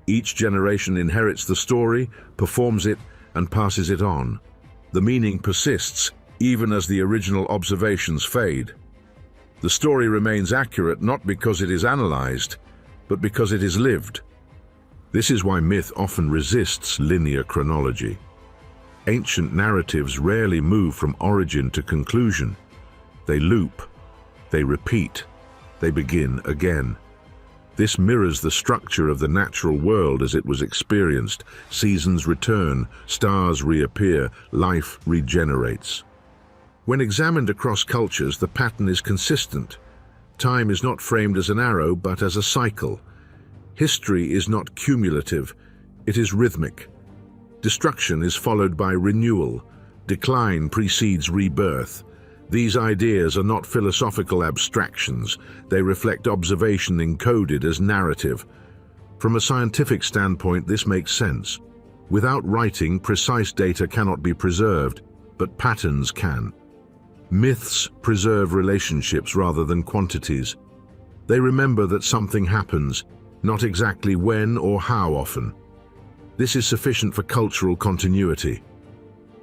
Each generation inherits the story, performs it, and passes it on. The meaning persists, even as the original observations fade. The story remains accurate not because it is analyzed, but because it is lived. This is why myth often resists linear chronology. Ancient narratives rarely move from origin to conclusion. They loop, they repeat, they begin again. This mirrors the structure of the natural world as it was experienced. Seasons return, stars reappear, life regenerates. When examined across cultures, the pattern is consistent. Time is not framed as an arrow, but as a cycle. History is not cumulative, it is rhythmic. Destruction is followed by renewal. Decline precedes rebirth. These ideas are not philosophical abstractions. They reflect observation encoded as narrative. From a scientific standpoint, this makes sense. Without writing, precise data cannot be preserved, but patterns can. Myths preserve relationships rather than quantities. They remember that something happens, not exactly when or how often. This is sufficient for cultural continuity.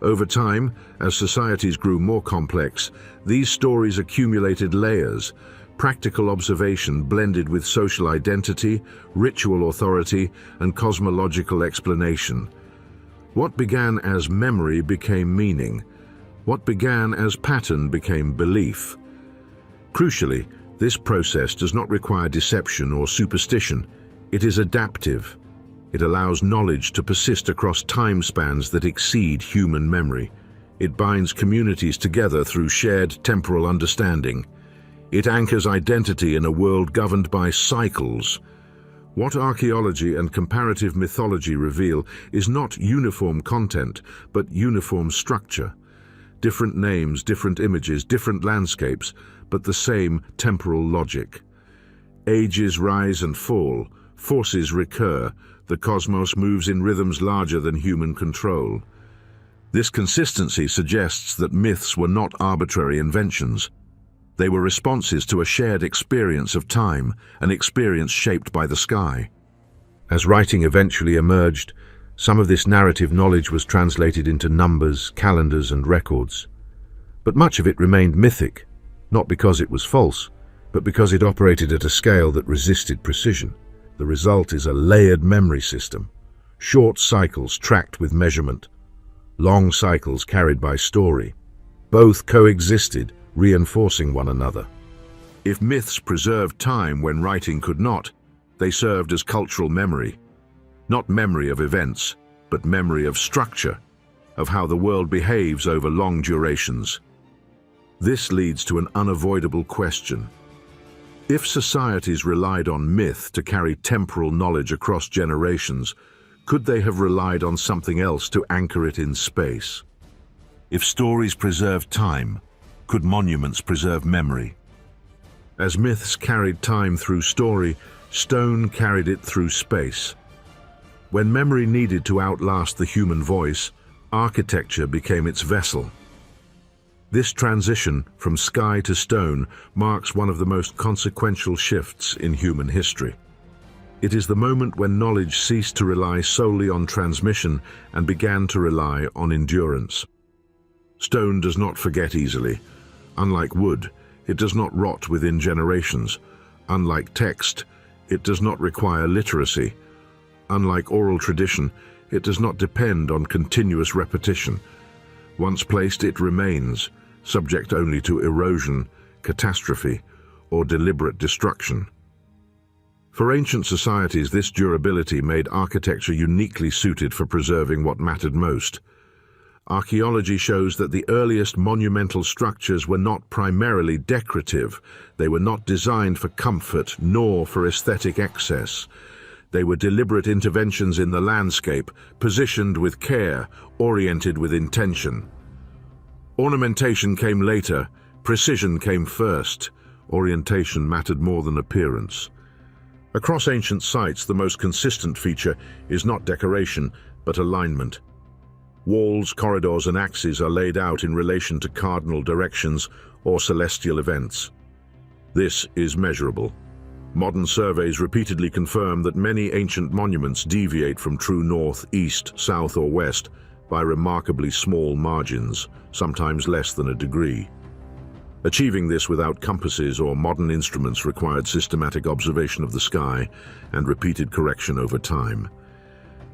Over time, as societies grew more complex, these stories accumulated layers, practical observation blended with social identity, ritual authority, and cosmological explanation. What began as memory became meaning. What began as pattern became belief. Crucially, this process does not require deception or superstition. It is adaptive. It allows knowledge to persist across time spans that exceed human memory. It binds communities together through shared temporal understanding. It anchors identity in a world governed by cycles. What archaeology and comparative mythology reveal is not uniform content, but uniform structure. Different names, different images, different landscapes, but the same temporal logic. Ages rise and fall, forces recur. The cosmos moves in rhythms larger than human control. This consistency suggests that myths were not arbitrary inventions. They were responses to a shared experience of time, an experience shaped by the sky. As writing eventually emerged, some of this narrative knowledge was translated into numbers, calendars, and records. But much of it remained mythic, not because it was false, but because it operated at a scale that resisted precision. The result is a layered memory system, short cycles tracked with measurement, long cycles carried by story. Both coexisted, reinforcing one another. If myths preserved time when writing could not, they served as cultural memory. Not memory of events, but memory of structure, of how the world behaves over long durations. This leads to an unavoidable question. If societies relied on myth to carry temporal knowledge across generations, could they have relied on something else to anchor it in space? If stories preserved time, could monuments preserve memory? As myths carried time through story, stone carried it through space. When memory needed to outlast the human voice, architecture became its vessel. This transition from sky to stone marks one of the most consequential shifts in human history. It is the moment when knowledge ceased to rely solely on transmission and began to rely on endurance. Stone does not forget easily. Unlike wood, it does not rot within generations. Unlike text, it does not require literacy. Unlike oral tradition, it does not depend on continuous repetition. Once placed, it remains, subject only to erosion, catastrophe, or deliberate destruction. For ancient societies, this durability made architecture uniquely suited for preserving what mattered most. Archaeology shows that the earliest monumental structures were not primarily decorative. They were not designed for comfort nor for aesthetic excess. They were deliberate interventions in the landscape, positioned with care, oriented with intention. Ornamentation came later, precision came first. Orientation mattered more than appearance. Across ancient sites, the most consistent feature is not decoration, but alignment. Walls, corridors, and axes are laid out in relation to cardinal directions or celestial events. This is measurable. Modern surveys repeatedly confirm that many ancient monuments deviate from true north, east, south, or west by remarkably small margins, sometimes less than a degree. Achieving this without compasses or modern instruments required systematic observation of the sky and repeated correction over time.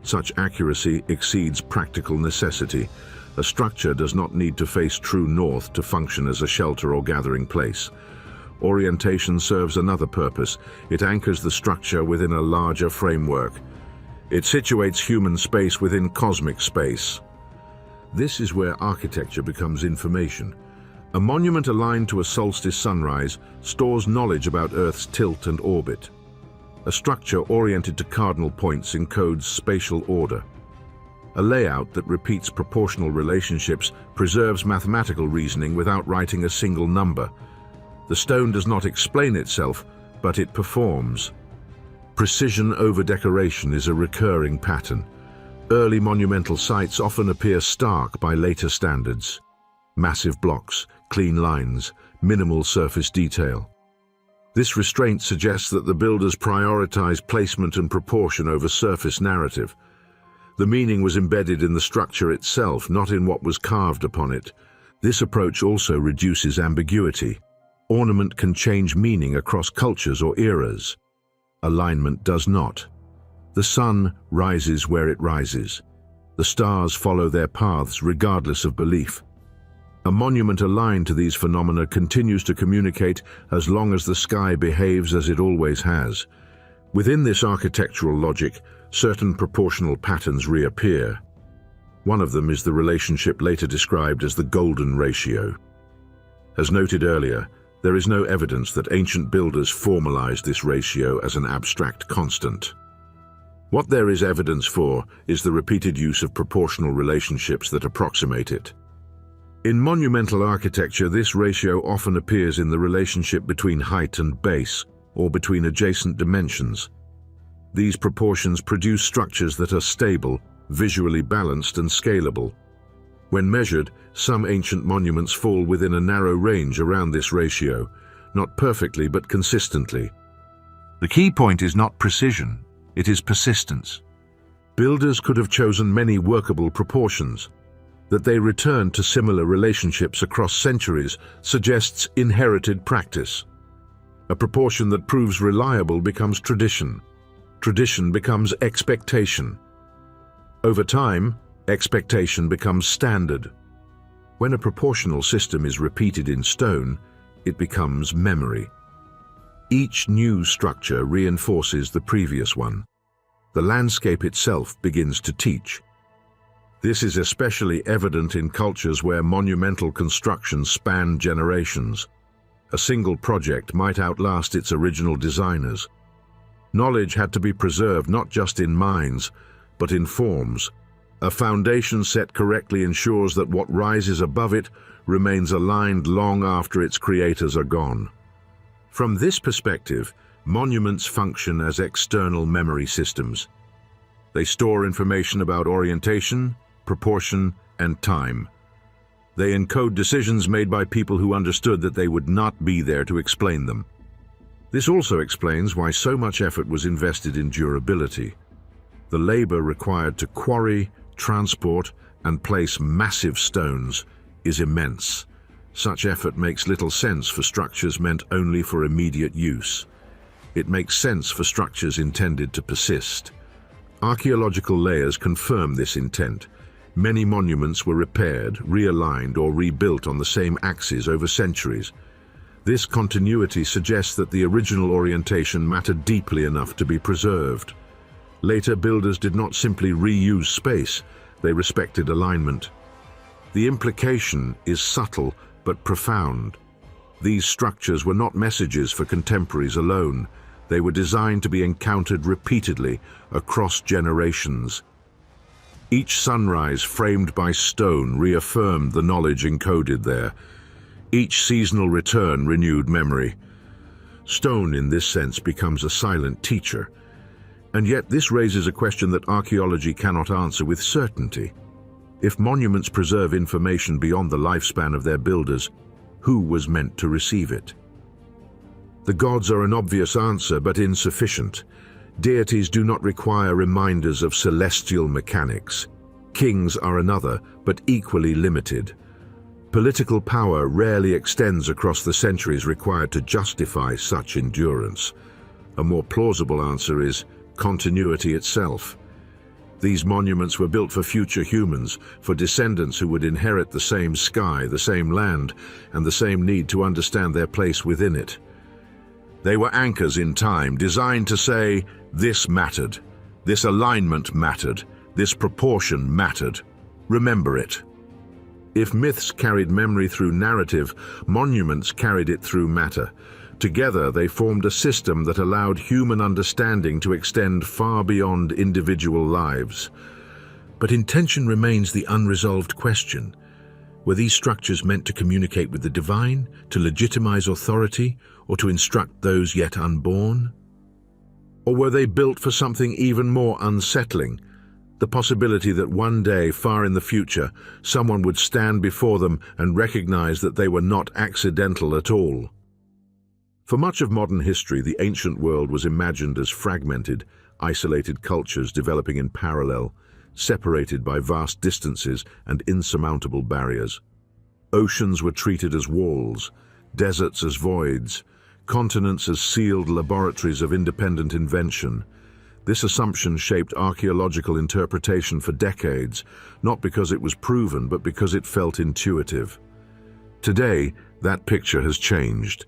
Such accuracy exceeds practical necessity. A structure does not need to face true north to function as a shelter or gathering place. Orientation serves another purpose. It anchors the structure within a larger framework. It situates human space within cosmic space. This is where architecture becomes information. A monument aligned to a solstice sunrise stores knowledge about Earth's tilt and orbit. A structure oriented to cardinal points encodes spatial order. A layout that repeats proportional relationships preserves mathematical reasoning without writing a single number. The stone does not explain itself, but it performs. Precision over decoration is a recurring pattern. Early monumental sites often appear stark by later standards. Massive blocks, clean lines, minimal surface detail. This restraint suggests that the builders prioritized placement and proportion over surface narrative. The meaning was embedded in the structure itself, not in what was carved upon it. This approach also reduces ambiguity. Ornament can change meaning across cultures or eras. Alignment does not. The sun rises where it rises. The stars follow their paths regardless of belief. A monument aligned to these phenomena continues to communicate as long as the sky behaves as it always has. Within this architectural logic, certain proportional patterns reappear. One of them is the relationship later described as the golden ratio. As noted earlier, there is no evidence that ancient builders formalized this ratio as an abstract constant. What there is evidence for is the repeated use of proportional relationships that approximate it. In monumental architecture, this ratio often appears in the relationship between height and base, or between adjacent dimensions. These proportions produce structures that are stable, visually balanced, and scalable. When measured, some ancient monuments fall within a narrow range around this ratio, not perfectly but consistently. The key point is not precision, it is persistence. Builders could have chosen many workable proportions. That they returned to similar relationships across centuries suggests inherited practice. A proportion that proves reliable becomes tradition. Tradition becomes expectation. Over time, expectation becomes standard. When a proportional system is repeated in stone, it becomes memory. Each new structure reinforces the previous one. The landscape itself begins to teach. This is especially evident in cultures where monumental constructions span generations. A single project might outlast its original designers. Knowledge had to be preserved not just in minds, but in forms. A foundation set correctly ensures that what rises above it remains aligned long after its creators are gone. From this perspective, monuments function as external memory systems. They store information about orientation, proportion, and time. They encode decisions made by people who understood that they would not be there to explain them. This also explains why so much effort was invested in durability. The labor required to quarry, transport, and place massive stones is immense. Such effort makes little sense for structures meant only for immediate use. It makes sense for structures intended to persist. Archaeological layers confirm this intent. Many monuments were repaired, realigned, or rebuilt on the same axis over centuries. This continuity suggests that the original orientation mattered deeply enough to be preserved. Later builders did not simply reuse space, they respected alignment. The implication is subtle but profound. These structures were not messages for contemporaries alone. They were designed to be encountered repeatedly across generations. Each sunrise framed by stone reaffirmed the knowledge encoded there. Each seasonal return renewed memory. Stone, in this sense, becomes a silent teacher. And yet this raises a question that archaeology cannot answer with certainty. If monuments preserve information beyond the lifespan of their builders, who was meant to receive it? The gods are an obvious answer, but insufficient. Deities do not require reminders of celestial mechanics. Kings are another, but equally limited. Political power rarely extends across the centuries required to justify such endurance. A more plausible answer is continuity itself. These monuments were built for future humans, for descendants who would inherit the same sky, the same land, and the same need to understand their place within it. They were anchors in time, designed to say, this mattered, this alignment mattered, this proportion mattered. Remember it. If myths carried memory through narrative, monuments carried it through matter. Together, they formed a system that allowed human understanding to extend far beyond individual lives. But intention remains the unresolved question. Were these structures meant to communicate with the divine, to legitimize authority, or to instruct those yet unborn? Or were they built for something even more unsettling? The possibility that one day, far in the future, someone would stand before them and recognize that they were not accidental at all. For much of modern history, the ancient world was imagined as fragmented, isolated cultures developing in parallel, separated by vast distances and insurmountable barriers. Oceans were treated as walls, deserts as voids, continents as sealed laboratories of independent invention. This assumption shaped archaeological interpretation for decades, not because it was proven, but because it felt intuitive. Today, that picture has changed.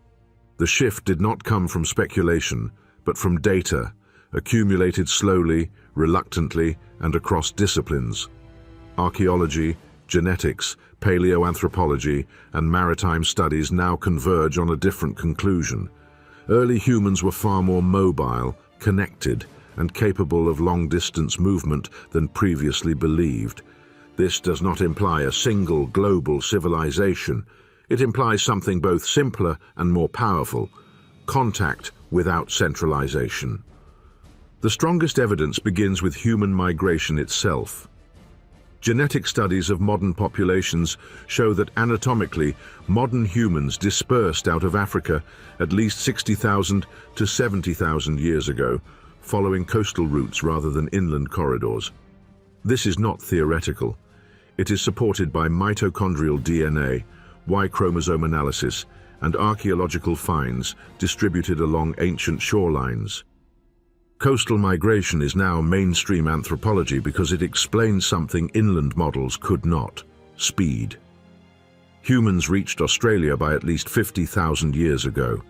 The shift did not come from speculation, but from data, accumulated slowly, reluctantly, and across disciplines. Archaeology, genetics, paleoanthropology, and maritime studies now converge on a different conclusion. Early humans were far more mobile, connected, and capable of long-distance movement than previously believed. This does not imply a single global civilization. It implies something both simpler and more powerful: contact without centralization. The strongest evidence begins with human migration itself. Genetic studies of modern populations show that anatomically, modern humans dispersed out of Africa at least 60,000 to 70,000 years ago, following coastal routes rather than inland corridors. This is not theoretical. It is supported by mitochondrial DNA, Y chromosome analysis, and archaeological finds distributed along ancient shorelines. Coastal migration is now mainstream anthropology because it explains something inland models could not: speed. Humans reached Australia by at least 50,000 years ago.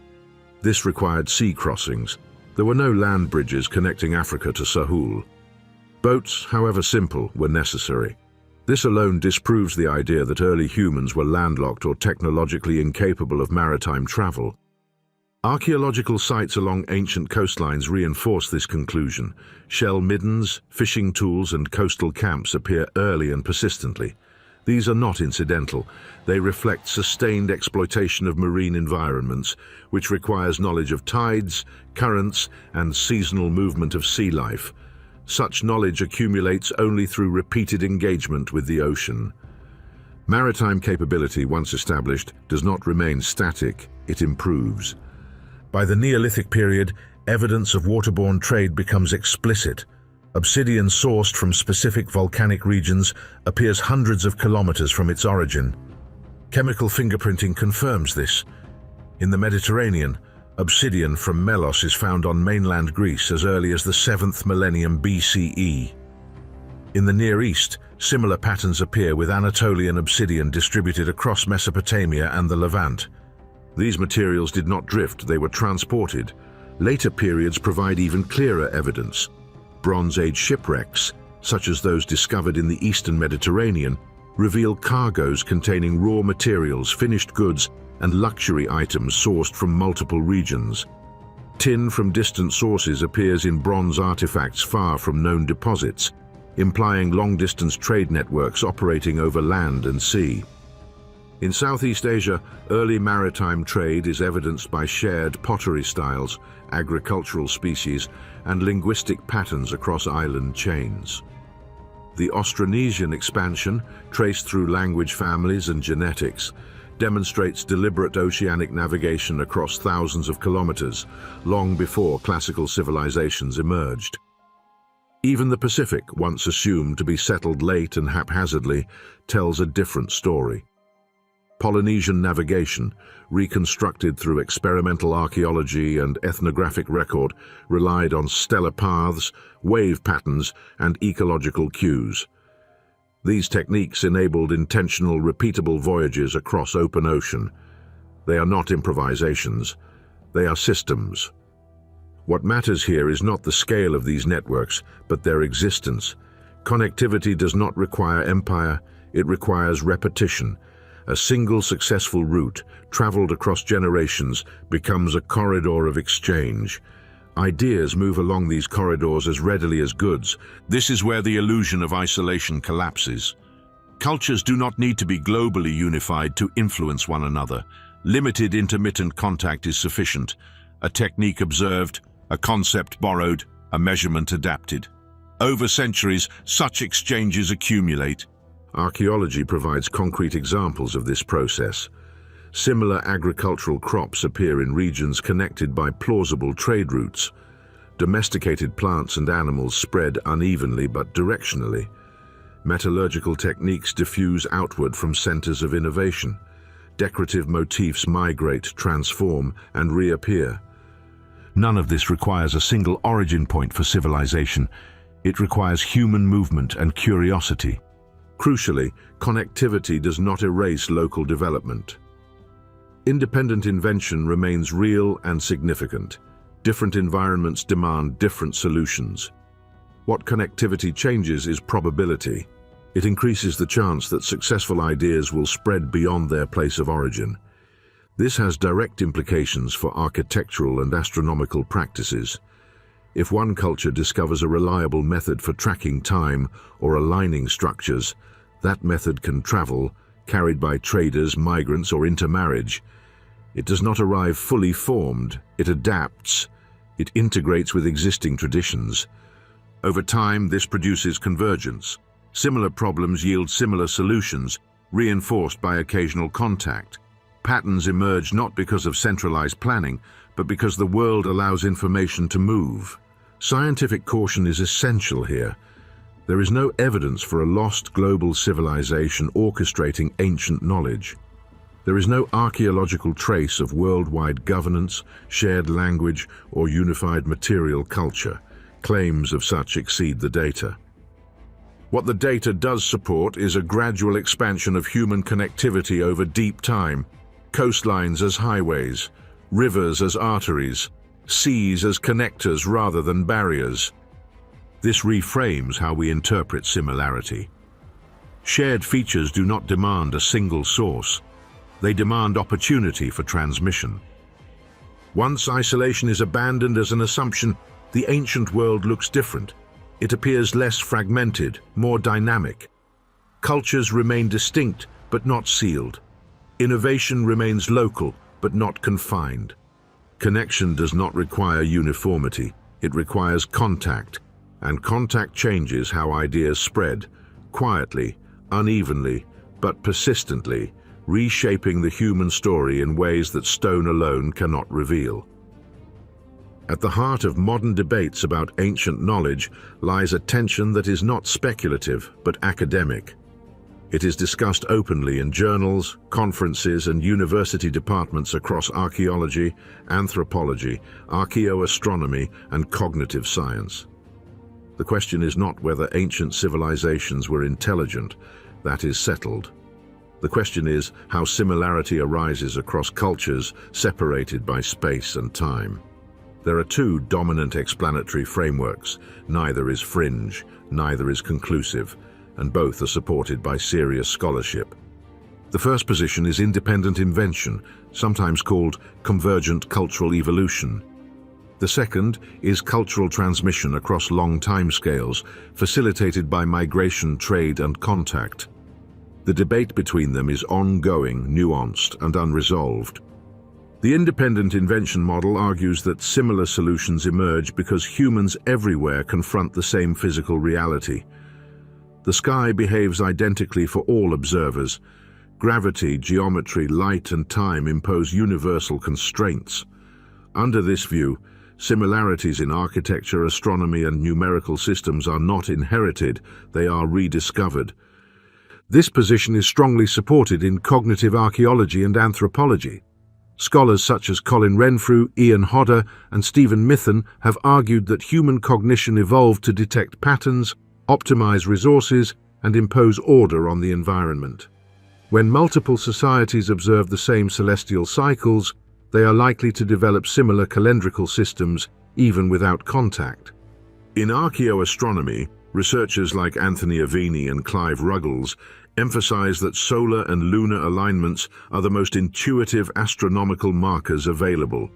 This required sea crossings. There were no land bridges connecting Africa to Sahul. Boats, however simple, were necessary. This alone disproves the idea that early humans were landlocked or technologically incapable of maritime travel. Archaeological sites along ancient coastlines reinforce this conclusion. Shell middens, fishing tools, and coastal camps appear early and persistently. These are not incidental. They reflect sustained exploitation of marine environments, which requires knowledge of tides, currents, and seasonal movement of sea life. Such knowledge accumulates only through repeated engagement with the ocean. Maritime capability, once established, does not remain static, it improves. By the Neolithic period, evidence of waterborne trade becomes explicit. Obsidian sourced from specific volcanic regions appears hundreds of kilometers from its origin. Chemical fingerprinting confirms this. In the Mediterranean, obsidian from Melos is found on mainland Greece as early as the 7th millennium BCE. In the Near East, similar patterns appear with Anatolian obsidian distributed across Mesopotamia and the Levant. These materials did not drift, they were transported. Later periods provide even clearer evidence. Bronze Age shipwrecks, such as those discovered in the Eastern Mediterranean, reveal cargoes containing raw materials, finished goods, and luxury items sourced from multiple regions. Tin from distant sources appears in bronze artifacts far from known deposits. implying long-distance trade networks operating over land and sea. In Southeast Asia, early maritime trade is evidenced by shared pottery styles, agricultural species, and linguistic patterns across island chains. The Austronesian expansion, traced through language families and genetics, demonstrates deliberate oceanic navigation across thousands of kilometers, long before classical civilizations emerged. Even the Pacific, once assumed to be settled late and haphazardly, tells a different story. Polynesian navigation, reconstructed through experimental archaeology and ethnographic record, relied on stellar paths, wave patterns, and ecological cues. These techniques enabled intentional, repeatable voyages across open ocean. They are not improvisations, they are systems. What matters here is not the scale of these networks, but their existence. Connectivity does not require empire, it requires repetition. A single successful route, traveled across generations, becomes a corridor of exchange. Ideas move along these corridors as readily as goods. This is where the illusion of isolation collapses. Cultures do not need to be globally unified to influence one another. Limited intermittent contact is sufficient. A technique observed, a concept borrowed, a measurement adapted. Over centuries, such exchanges accumulate. Archaeology provides concrete examples of this process. Similar agricultural crops appear in regions connected by plausible trade routes. Domesticated plants and animals spread unevenly but directionally. Metallurgical techniques diffuse outward from centers of innovation. Decorative motifs migrate, transform, and reappear. None of this requires a single origin point for civilization. It requires human movement and curiosity. Crucially, connectivity does not erase local development. Independent invention remains real and significant. Different environments demand different solutions. What connectivity changes is probability. It increases the chance that successful ideas will spread beyond their place of origin. This has direct implications for architectural and astronomical practices. If one culture discovers a reliable method for tracking time or aligning structures, that method can travel, carried by traders, migrants, or intermarriage. It does not arrive fully formed, it adapts, it integrates with existing traditions. Over time, this produces convergence. Similar problems yield similar solutions, reinforced by occasional contact. Patterns emerge not because of centralized planning, but because the world allows information to move. Scientific caution is essential here. There is no evidence for a lost global civilization orchestrating ancient knowledge. There is no archaeological trace of worldwide governance, shared language, or unified material culture. Claims of such exceed the data. What the data does support is a gradual expansion of human connectivity over deep time, coastlines as highways, rivers as arteries, seas as connectors rather than barriers. This reframes how we interpret similarity. Shared features do not demand a single source. They demand opportunity for transmission. Once isolation is abandoned as an assumption, the ancient world looks different. It appears less fragmented, more dynamic. Cultures remain distinct, but not sealed. Innovation remains local, but not confined. Connection does not require uniformity. It requires contact. And contact changes how ideas spread, quietly, unevenly, but persistently, reshaping the human story in ways that stone alone cannot reveal. At the heart of modern debates about ancient knowledge lies a tension that is not speculative, but academic. It is discussed openly in journals, conferences, and university departments across archaeology, anthropology, archaeoastronomy, and cognitive science. The question is not whether ancient civilizations were intelligent. That is settled. The question is how similarity arises across cultures separated by space and time. There are two dominant explanatory frameworks. Neither is fringe, neither is conclusive, and both are supported by serious scholarship. The first position is independent invention, sometimes called convergent cultural evolution. The second is cultural transmission across long timescales, facilitated by migration, trade, and contact. The debate between them is ongoing, nuanced, and unresolved. The independent invention model argues that similar solutions emerge because humans everywhere confront the same physical reality. The sky behaves identically for all observers. Gravity, geometry, light, and time impose universal constraints. Under this view, similarities in architecture, astronomy, and numerical systems are not inherited, they are rediscovered. This position is strongly supported in cognitive archaeology and anthropology. Scholars such as Colin Renfrew, Ian Hodder, and Stephen Mithen have argued that human cognition evolved to detect patterns, optimize resources, and impose order on the environment. When multiple societies observe the same celestial cycles, they are likely to develop similar calendrical systems, even without contact. In archaeoastronomy, researchers like Anthony Aveni and Clive Ruggles emphasize that solar and lunar alignments are the most intuitive astronomical markers available.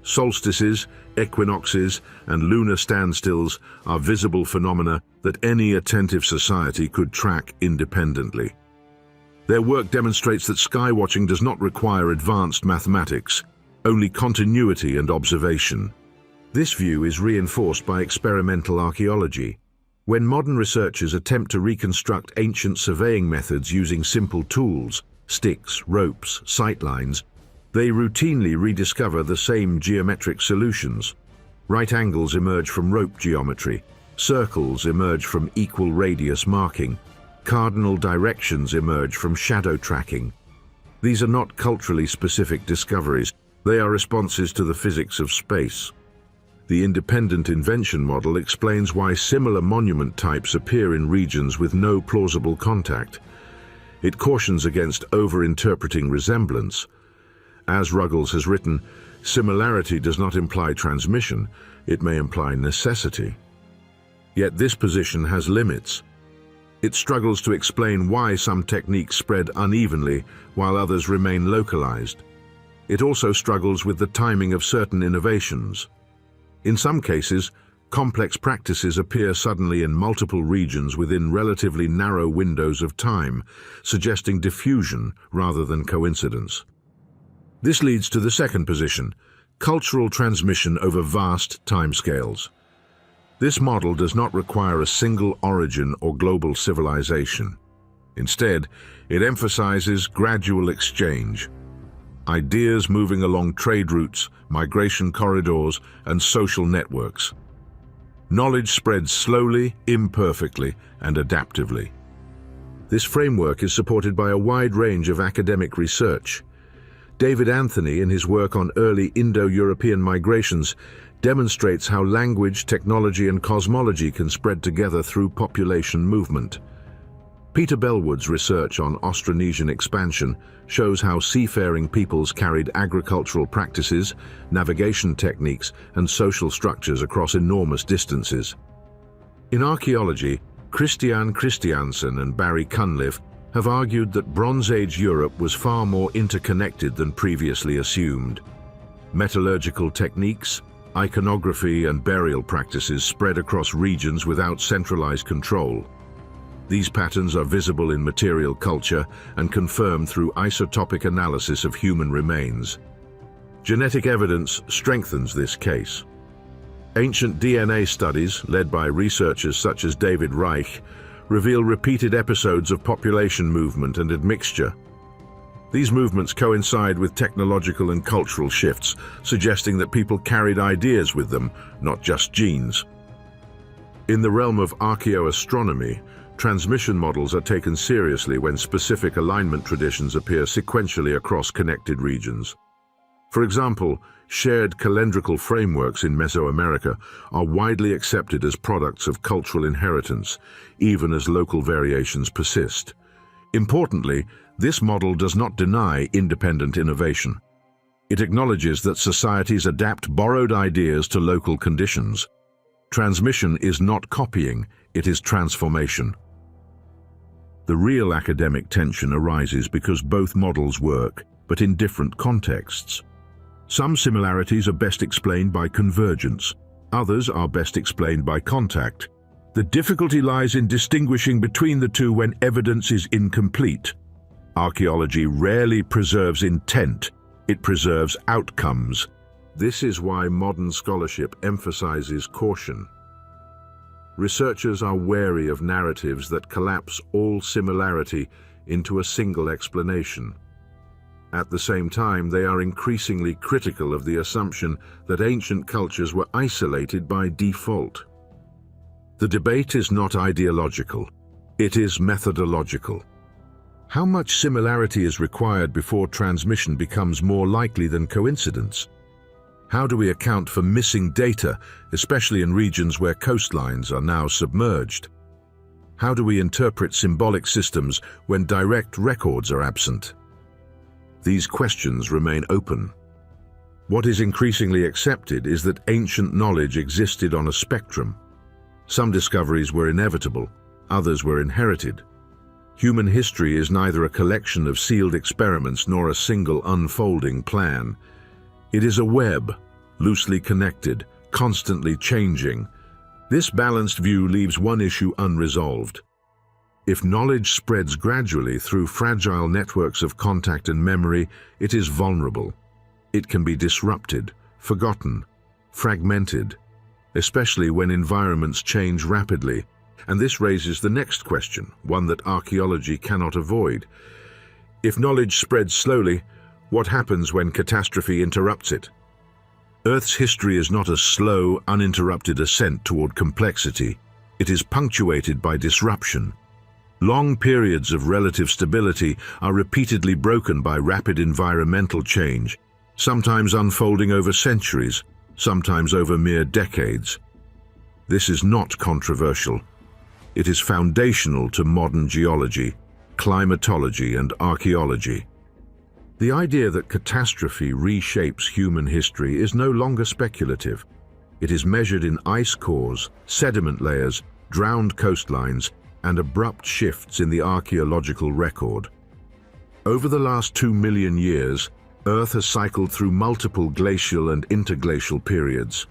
Solstices, equinoxes, and lunar standstills are visible phenomena that any attentive society could track independently. Their work demonstrates that skywatching does not require advanced mathematics, only continuity and observation. This view is reinforced by experimental archaeology. When modern researchers attempt to reconstruct ancient surveying methods using simple tools, sticks, ropes, sightlines, they routinely rediscover the same geometric solutions. Right angles emerge from rope geometry, circles emerge from equal radius marking, cardinal directions emerge from shadow tracking. These are not culturally specific discoveries, they are responses to the physics of space. The independent invention model explains why similar monument types appear in regions with no plausible contact. It cautions against over-interpreting resemblance. As Ruggles has written, similarity does not imply transmission, it may imply necessity. Yet this position has limits. It struggles to explain why some techniques spread unevenly while others remain localized. It also struggles with the timing of certain innovations. In some cases, complex practices appear suddenly in multiple regions within relatively narrow windows of time, suggesting diffusion rather than coincidence. This leads to the second position, cultural transmission over vast timescales. This model does not require a single origin or global civilization. Instead, it emphasizes gradual exchange. Ideas moving along trade routes, migration corridors, and social networks. Knowledge spreads slowly, imperfectly, and adaptively. This framework is supported by a wide range of academic research. David Anthony, in his work on early Indo-European migrations, demonstrates how language, technology, and cosmology can spread together through population movement. Peter Bellwood's research on Austronesian expansion shows how seafaring peoples carried agricultural practices, navigation techniques, and social structures across enormous distances. In archaeology, Christian Christiansen and Barry Cunliffe have argued that Bronze Age Europe was far more interconnected than previously assumed. Metallurgical techniques, iconography, and burial practices spread across regions without centralized control. These patterns are visible in material culture and confirmed through isotopic analysis of human remains. Genetic evidence strengthens this case. Ancient DNA studies, led by researchers such as David Reich, reveal repeated episodes of population movement and admixture. These movements coincide with technological and cultural shifts, suggesting that people carried ideas with them, not just genes. In the realm of archaeoastronomy, transmission models are taken seriously when specific alignment traditions appear sequentially across connected regions. For example, shared calendrical frameworks in Mesoamerica are widely accepted as products of cultural inheritance, even as local variations persist. Importantly, this model does not deny independent innovation. It acknowledges that societies adapt borrowed ideas to local conditions. Transmission is not copying, it is transformation. The real academic tension arises because both models work, but in different contexts. Some similarities are best explained by convergence. Others are best explained by contact. The difficulty lies in distinguishing between the two when evidence is incomplete. Archaeology rarely preserves intent, it preserves outcomes. This is why modern scholarship emphasizes caution. Researchers are wary of narratives that collapse all similarity into a single explanation. At the same time, they are increasingly critical of the assumption that ancient cultures were isolated by default. The debate is not ideological, it is methodological. How much similarity is required before transmission becomes more likely than coincidence? How do we account for missing data, especially in regions where coastlines are now submerged? How do we interpret symbolic systems when direct records are absent? These questions remain open. What is increasingly accepted is that ancient knowledge existed on a spectrum. Some discoveries were inevitable, others were inherited. Human history is neither a collection of sealed experiments nor a single unfolding plan. It is a web, loosely connected, constantly changing. This balanced view leaves one issue unresolved. If knowledge spreads gradually through fragile networks of contact and memory, it is vulnerable. It can be disrupted, forgotten, fragmented, especially when environments change rapidly. And this raises the next question, one that archaeology cannot avoid. If knowledge spreads slowly, what happens when catastrophe interrupts it? Earth's history is not a slow, uninterrupted ascent toward complexity. It is punctuated by disruption. Long periods of relative stability are repeatedly broken by rapid environmental change, sometimes unfolding over centuries, sometimes over mere decades. This is not controversial. It is foundational to modern geology, climatology, and archaeology. The idea that catastrophe reshapes human history is no longer speculative. It is measured in ice cores, sediment layers, drowned coastlines, and abrupt shifts in the archaeological record. Over the last 2 million years, Earth has cycled through multiple glacial and interglacial periods.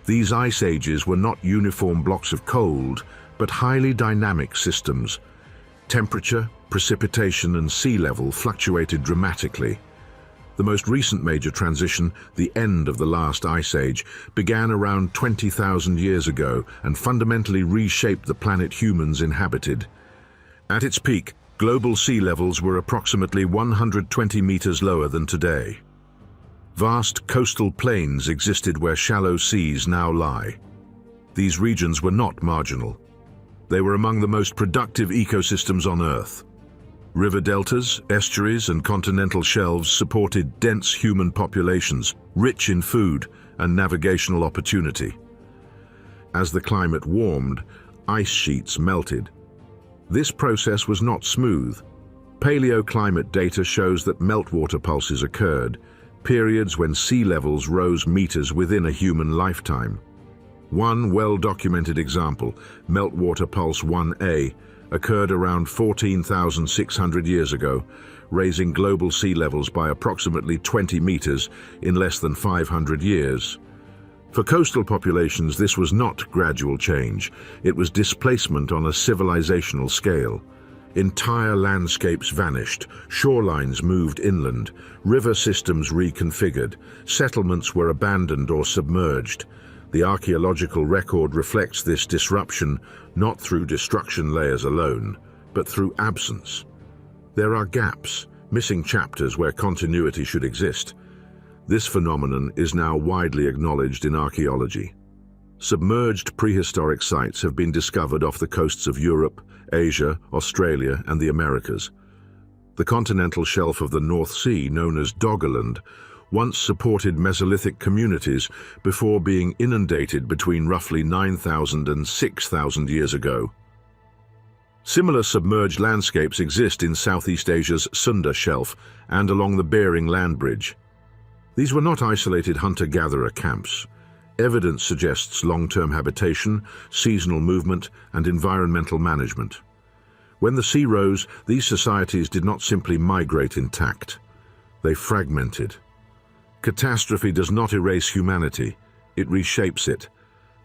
These ice ages were not uniform blocks of cold, but highly dynamic systems. Temperature, precipitation, and sea level fluctuated dramatically. The most recent major transition, the end of the last ice age, began around 20,000 years ago and fundamentally reshaped the planet humans inhabited. At its peak, global sea levels were approximately 120 meters lower than today. Vast coastal plains existed where shallow seas now lie. These regions were not marginal. They were among the most productive ecosystems on Earth. River deltas, estuaries, and continental shelves supported dense human populations, rich in food and navigational opportunity. As the climate warmed, ice sheets melted. This process was not smooth. Paleoclimate data shows that meltwater pulses occurred, periods when sea levels rose meters within a human lifetime. One well-documented example, Meltwater Pulse 1A, occurred around 14,600 years ago, raising global sea levels by approximately 20 meters in less than 500 years. For coastal populations, this was not gradual change. It was displacement on a civilizational scale. Entire landscapes vanished, shorelines moved inland, river systems reconfigured, settlements were abandoned or submerged. The archaeological record reflects this disruption not through destruction layers alone, but through absence. There are gaps, missing chapters where continuity should exist. This phenomenon is now widely acknowledged in archaeology. Submerged prehistoric sites have been discovered off the coasts of Europe, Asia, Australia, and the Americas. The continental shelf of the North Sea, known as Doggerland, once supported Mesolithic communities before being inundated between roughly 9,000 and 6,000 years ago. Similar submerged landscapes exist in Southeast Asia's Sunda Shelf and along the Bering Land Bridge. These were not isolated hunter-gatherer camps. Evidence suggests long-term habitation, seasonal movement, and environmental management. When the sea rose, these societies did not simply migrate intact. They fragmented. Catastrophe does not erase humanity, it reshapes it.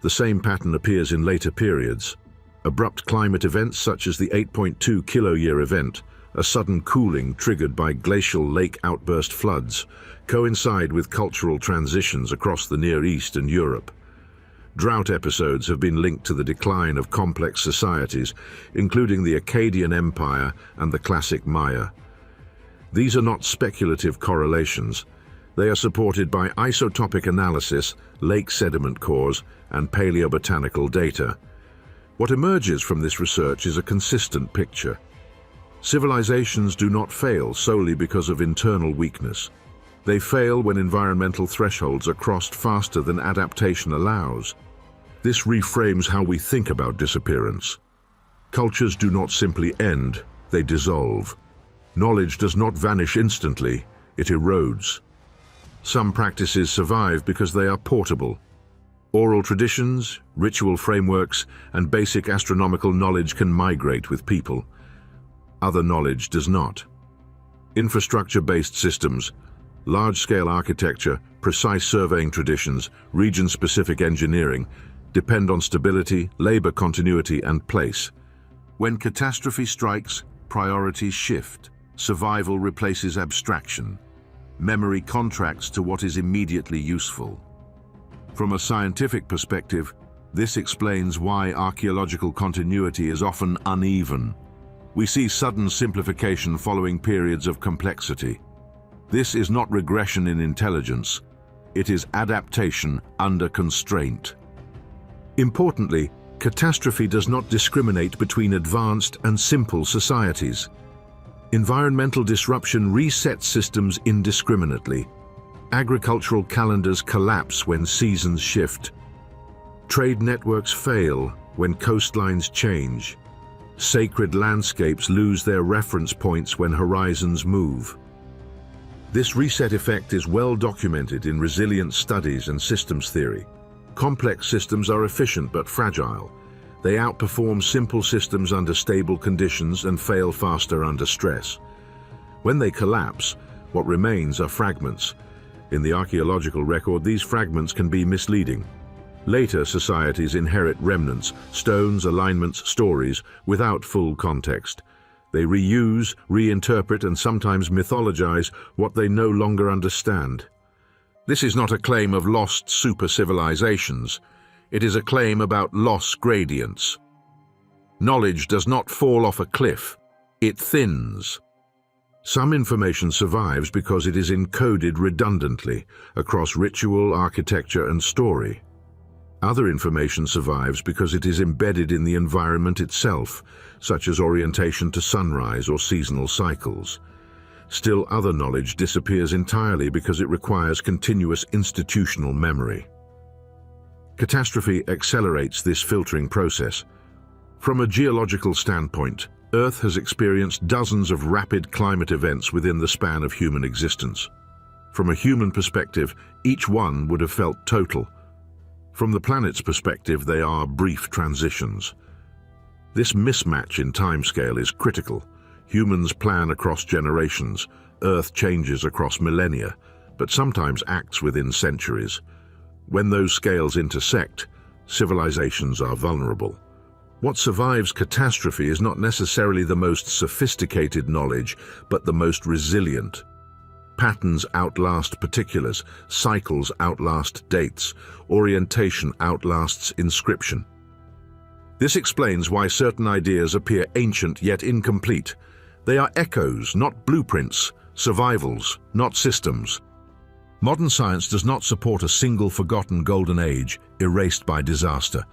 The same pattern appears in later periods. Abrupt climate events such as the 8.2 kiloyear event, a sudden cooling triggered by glacial lake outburst floods, coincide with cultural transitions across the Near East and Europe. Drought episodes have been linked to the decline of complex societies, including the Akkadian Empire and the classic Maya. These are not speculative correlations. They are supported by isotopic analysis, lake sediment cores, and paleobotanical data. What emerges from this research is a consistent picture. Civilizations do not fail solely because of internal weakness. They fail when environmental thresholds are crossed faster than adaptation allows. This reframes how we think about disappearance. Cultures do not simply end, they dissolve. Knowledge does not vanish instantly, it erodes. Some practices survive because they are portable. Oral traditions, ritual frameworks, and basic astronomical knowledge can migrate with people. Other knowledge does not. Infrastructure-based systems, large-scale architecture, precise surveying traditions, region-specific engineering depend on stability, labor continuity, and place. When catastrophe strikes, priorities shift. Survival replaces abstraction. Memory contracts to what is immediately useful. From a scientific perspective, this explains why archaeological continuity is often uneven. We see sudden simplification following periods of complexity. This is not regression in intelligence, it is adaptation under constraint. Importantly, catastrophe does not discriminate between advanced and simple societies. Environmental disruption resets systems indiscriminately. Agricultural calendars collapse when seasons shift. Trade networks fail when coastlines change. Sacred landscapes lose their reference points when horizons move. This reset effect is well documented in resilience studies and systems theory. Complex systems are efficient but fragile. They outperform simple systems under stable conditions and fail faster under stress. When they collapse, what remains are fragments. In the archaeological record, these fragments can be misleading. Later societies inherit remnants, stones, alignments, stories, without full context. They reuse, reinterpret, and sometimes mythologize what they no longer understand. This is not a claim of lost super-civilizations. It is a claim about loss gradients. Knowledge does not fall off a cliff, it thins. Some information survives because it is encoded redundantly across ritual, architecture, and story. Other information survives because it is embedded in the environment itself, such as orientation to sunrise or seasonal cycles. Still, other knowledge disappears entirely because it requires continuous institutional memory. Catastrophe accelerates this filtering process. From a geological standpoint, Earth has experienced dozens of rapid climate events within the span of human existence. From a human perspective, each one would have felt total. From the planet's perspective, they are brief transitions. This mismatch in timescale is critical. Humans plan across generations, Earth changes across millennia, but sometimes acts within centuries. When those scales intersect, civilizations are vulnerable. What survives catastrophe is not necessarily the most sophisticated knowledge, but the most resilient. Patterns outlast particulars, cycles outlast dates, orientation outlasts inscription. This explains why certain ideas appear ancient yet incomplete. They are echoes, not blueprints, survivals, not systems. Modern science does not support a single forgotten golden age erased by disaster,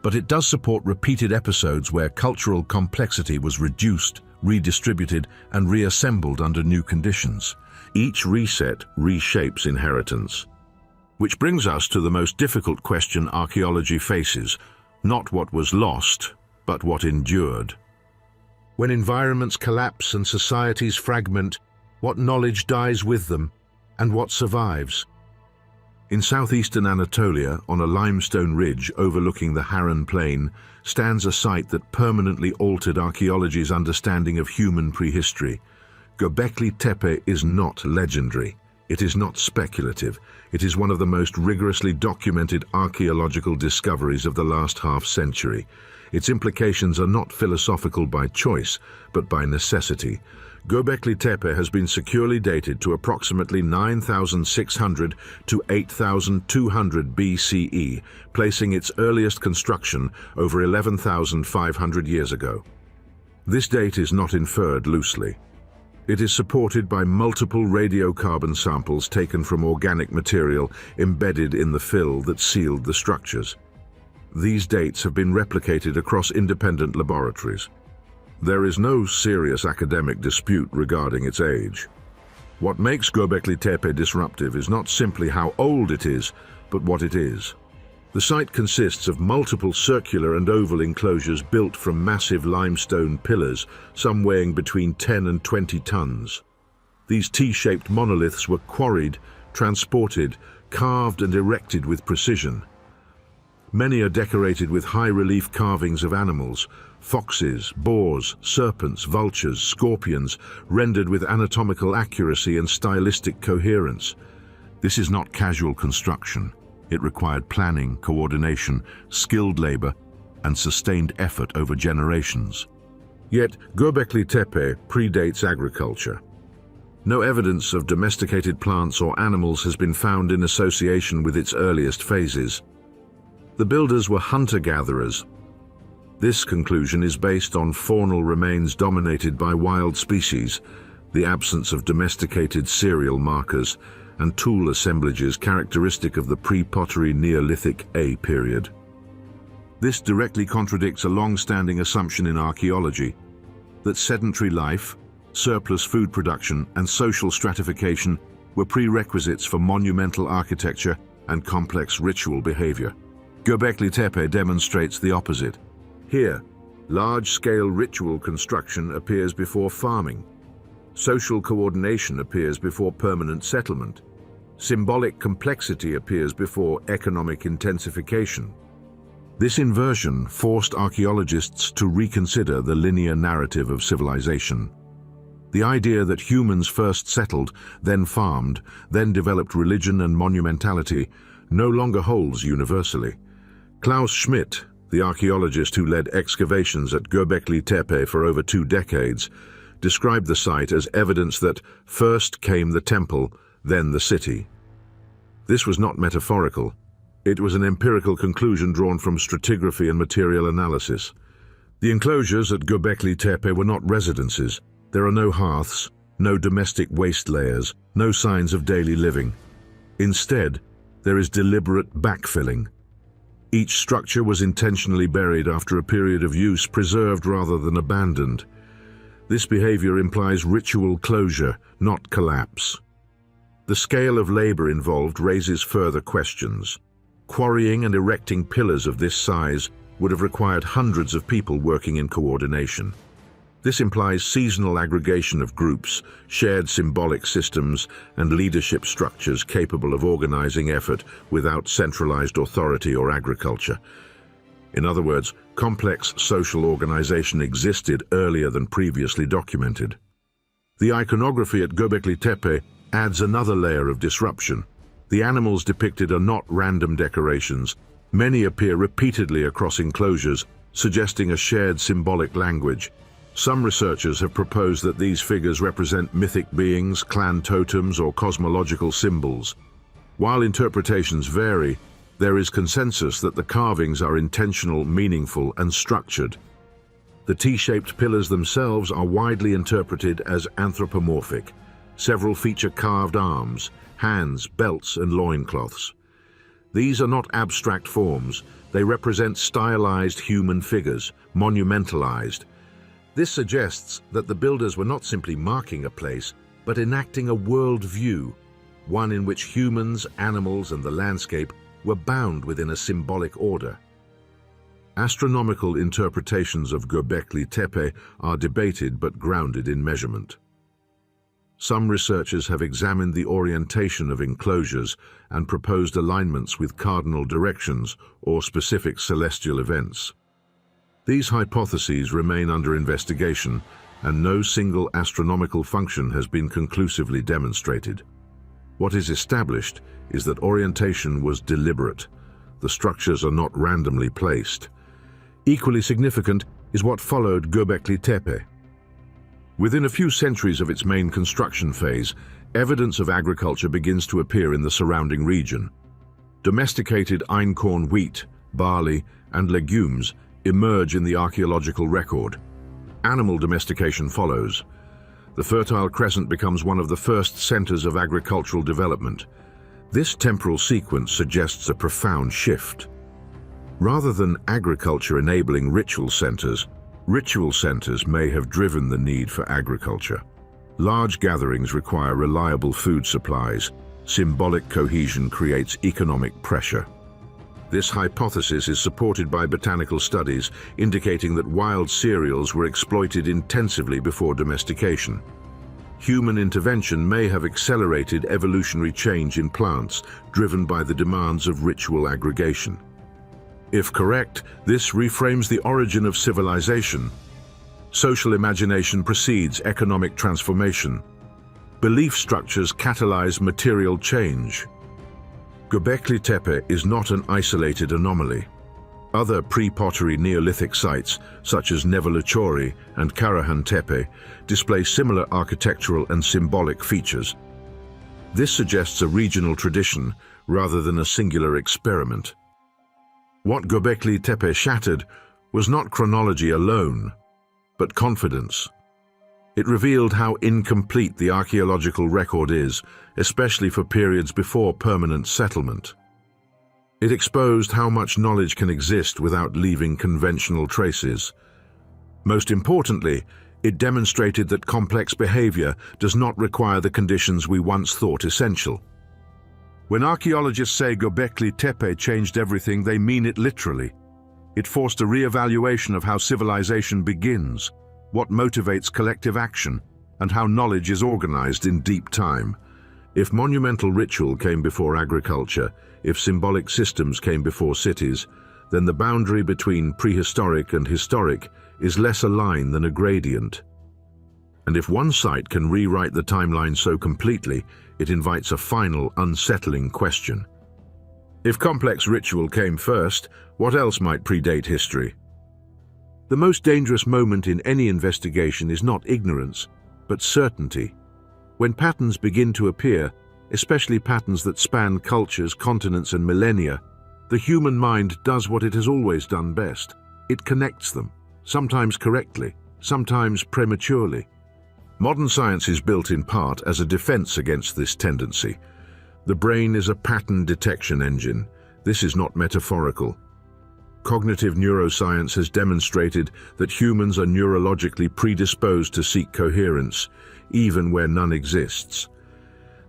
but it does support repeated episodes where cultural complexity was reduced, redistributed, and reassembled under new conditions. Each reset reshapes inheritance. Which brings us to the most difficult question archaeology faces, not what was lost, but what endured. When environments collapse and societies fragment, what knowledge dies with them, and what survives? In southeastern Anatolia, on a limestone ridge overlooking the Harran Plain, stands a site that permanently altered archaeology's understanding of human prehistory. Göbekli Tepe is not legendary. It is not speculative. It is one of the most rigorously documented archaeological discoveries of the last half-century. Its implications are not philosophical by choice, but by necessity. Göbekli Tepe has been securely dated to approximately 9,600 to 8,200 BCE, placing its earliest construction over 11,500 years ago. This date is not inferred loosely. It is supported by multiple radiocarbon samples taken from organic material embedded in the fill that sealed the structures. These dates have been replicated across independent laboratories. There is no serious academic dispute regarding its age. What makes Göbekli Tepe disruptive is not simply how old it is, but what it is. The site consists of multiple circular and oval enclosures built from massive limestone pillars, some weighing between 10 and 20 tons. These T-shaped monoliths were quarried, transported, carved and erected with precision. Many are decorated with high-relief carvings of animals, foxes, boars, serpents, vultures, scorpions, rendered with anatomical accuracy and stylistic coherence. This is not casual construction. It required planning, coordination, skilled labor, and sustained effort over generations. Yet, Göbekli Tepe predates agriculture. No evidence of domesticated plants or animals has been found in association with its earliest phases. The builders were hunter-gatherers. This conclusion is based on faunal remains dominated by wild species, the absence of domesticated cereal markers, and tool assemblages characteristic of the pre-pottery Neolithic A period. This directly contradicts a long-standing assumption in archaeology that sedentary life, surplus food production, and social stratification were prerequisites for monumental architecture and complex ritual behavior. Göbekli Tepe demonstrates the opposite. Here, large-scale ritual construction appears before farming. Social coordination appears before permanent settlement. Symbolic complexity appears before economic intensification. This inversion forced archaeologists to reconsider the linear narrative of civilization. The idea that humans first settled, then farmed, then developed religion and monumentality no longer holds universally. Klaus Schmidt, the archaeologist who led excavations at Göbekli Tepe for over 2 decades, described the site as evidence that first came the temple, then the city. This was not metaphorical. It was an empirical conclusion drawn from stratigraphy and material analysis. The enclosures at Göbekli Tepe were not residences. There are no hearths, no domestic waste layers, no signs of daily living. Instead, there is deliberate backfilling. Each structure was intentionally buried after a period of use, preserved rather than abandoned. This behavior implies ritual closure, not collapse. The scale of labor involved raises further questions. Quarrying and erecting pillars of this size would have required hundreds of people working in coordination. This implies seasonal aggregation of groups, shared symbolic systems, and leadership structures capable of organizing effort without centralized authority or agriculture. In other words, complex social organization existed earlier than previously documented. The iconography at Göbekli Tepe adds another layer of disruption. The animals depicted are not random decorations. Many appear repeatedly across enclosures, suggesting a shared symbolic language. Some researchers have proposed that these figures represent mythic beings, clan totems, or cosmological symbols. While interpretations vary, there is consensus that the carvings are intentional, meaningful, and structured. The T-shaped pillars themselves are widely interpreted as anthropomorphic. Several feature carved arms, hands, belts, and loincloths. These are not abstract forms. They represent stylized human figures, monumentalized. This suggests that the builders were not simply marking a place, but enacting a world view, one in which humans, animals, and the landscape were bound within a symbolic order. Astronomical interpretations of Göbekli Tepe are debated but grounded in measurement. Some researchers have examined the orientation of enclosures and proposed alignments with cardinal directions or specific celestial events. These hypotheses remain under investigation, and no single astronomical function has been conclusively demonstrated. What is established is that orientation was deliberate. The structures are not randomly placed. Equally significant is what followed Göbekli Tepe. Within a few centuries of its main construction phase, evidence of agriculture begins to appear in the surrounding region. Domesticated einkorn wheat, barley, and legumes emerge in the archaeological record. Animal domestication follows. The Fertile Crescent becomes one of the first centers of agricultural development. This temporal sequence suggests a profound shift. Rather than agriculture enabling ritual centers may have driven the need for agriculture. Large gatherings require reliable food supplies. Symbolic cohesion creates economic pressure. This hypothesis is supported by botanical studies indicating that wild cereals were exploited intensively before domestication. Human intervention may have accelerated evolutionary change in plants, driven by the demands of ritual aggregation. If correct, this reframes the origin of civilization. Social imagination precedes economic transformation. Belief structures catalyze material change. Göbekli Tepe is not an isolated anomaly. Other pre-pottery Neolithic sites, such as Nevelachori and Karahan Tepe, display similar architectural and symbolic features. This suggests a regional tradition rather than a singular experiment. What Göbekli Tepe shattered was not chronology alone, but confidence. It revealed how incomplete the archaeological record is, especially for periods before permanent settlement. It exposed how much knowledge can exist without leaving conventional traces. Most importantly, it demonstrated that complex behavior does not require the conditions we once thought essential. When archaeologists say Göbekli Tepe changed everything, they mean it literally. It forced a re-evaluation of how civilization begins, what motivates collective action, and how knowledge is organized in deep time. If monumental ritual came before agriculture, if symbolic systems came before cities, then the boundary between prehistoric and historic is less a line than a gradient. And if one site can rewrite the timeline so completely, it invites a final, unsettling question. If complex ritual came first, what else might predate history? The most dangerous moment in any investigation is not ignorance, but certainty. When patterns begin to appear, especially patterns that span cultures, continents, and millennia, the human mind does what it has always done best. It connects them, sometimes correctly, sometimes prematurely. Modern science is built in part as a defense against this tendency. The brain is a pattern detection engine. This is not metaphorical. Cognitive neuroscience has demonstrated that humans are neurologically predisposed to seek coherence, even where none exists.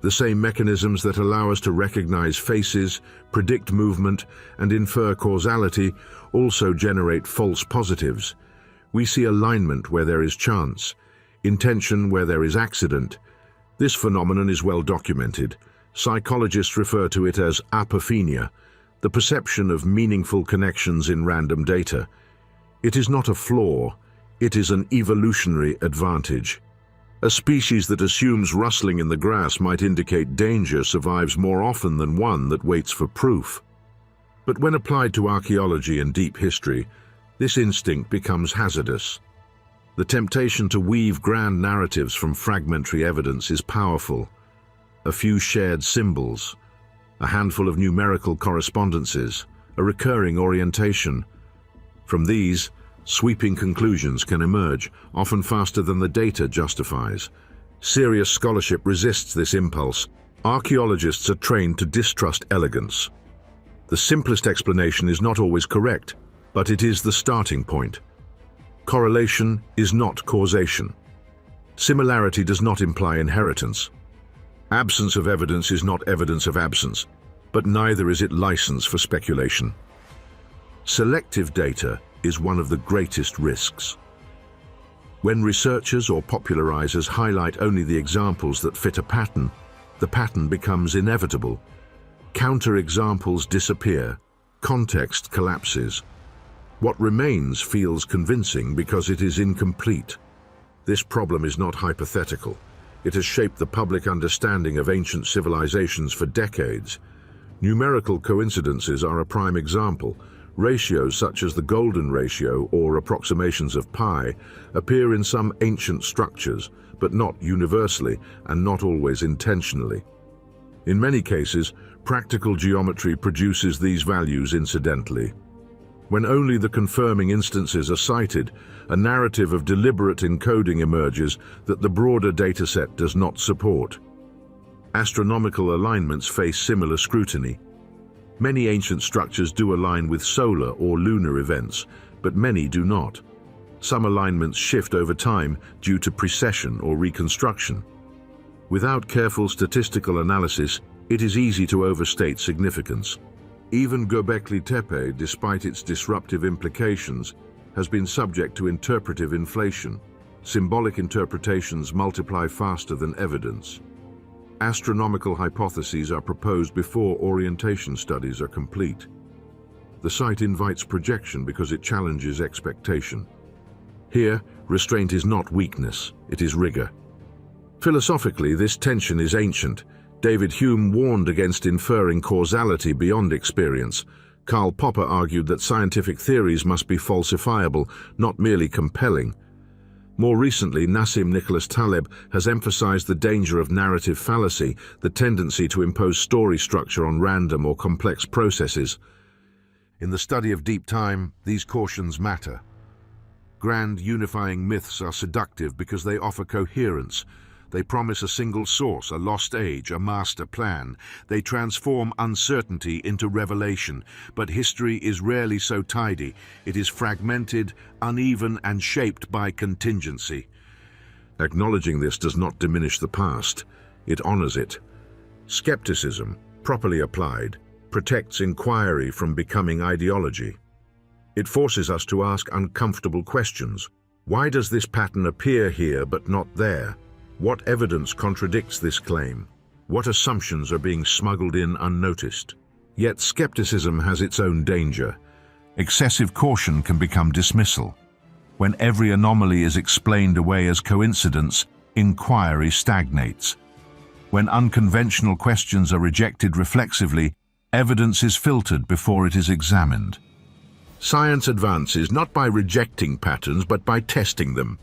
The same mechanisms that allow us to recognize faces, predict movement, and infer causality also generate false positives. We see alignment where there is chance, intention where there is accident. This phenomenon is well documented. Psychologists refer to it as apophenia, the perception of meaningful connections in random data. It is not a flaw, it is an evolutionary advantage. A species that assumes rustling in the grass might indicate danger survives more often than one that waits for proof. But when applied to archaeology and deep history, this instinct becomes hazardous. The temptation to weave grand narratives from fragmentary evidence is powerful. A few shared symbols, a handful of numerical correspondences, a recurring orientation. From these, sweeping conclusions can emerge, often faster than the data justifies. Serious scholarship resists this impulse. Archaeologists are trained to distrust elegance. The simplest explanation is not always correct, but it is the starting point. Correlation is not causation. Similarity does not imply inheritance. Absence of evidence is not evidence of absence, but neither is it license for speculation. Selective data is one of the greatest risks. When researchers or popularizers highlight only the examples that fit a pattern, the pattern becomes inevitable. Counter-examples disappear, context collapses. What remains feels convincing because it is incomplete. This problem is not hypothetical. It has shaped the public understanding of ancient civilizations for decades. Numerical coincidences are a prime example. Ratios such as the Golden Ratio or approximations of pi appear in some ancient structures, but not universally and not always intentionally. In many cases, practical geometry produces these values incidentally. When only the confirming instances are cited, a narrative of deliberate encoding emerges that the broader dataset does not support. Astronomical alignments face similar scrutiny. Many ancient structures do align with solar or lunar events, but many do not. Some alignments shift over time due to precession or reconstruction. Without careful statistical analysis, it is easy to overstate significance. Even Göbekli Tepe, despite its disruptive implications, has been subject to interpretive inflation. Symbolic interpretations multiply faster than evidence. Astronomical hypotheses are proposed before orientation studies are complete. The site invites projection because it challenges expectation. Here, restraint is not weakness, it is rigor. Philosophically, this tension is ancient. David Hume warned against inferring causality beyond experience. Karl Popper argued that scientific theories must be falsifiable, not merely compelling. More recently, Nassim Nicholas Taleb has emphasized the danger of narrative fallacy, the tendency to impose story structure on random or complex processes. In the study of deep time, these cautions matter. Grand unifying myths are seductive because they offer coherence. They promise a single source, a lost age, a master plan. They transform uncertainty into revelation. But history is rarely so tidy. It is fragmented, uneven, and shaped by contingency. Acknowledging this does not diminish the past. It honors it. Skepticism, properly applied, protects inquiry from becoming ideology. It forces us to ask uncomfortable questions. Why does this pattern appear here but not there? What evidence contradicts this claim? What assumptions are being smuggled in unnoticed? Yet skepticism has its own danger. Excessive caution can become dismissal. When every anomaly is explained away as coincidence, inquiry stagnates. When unconventional questions are rejected reflexively, evidence is filtered before it is examined. Science advances not by rejecting patterns, but by testing them.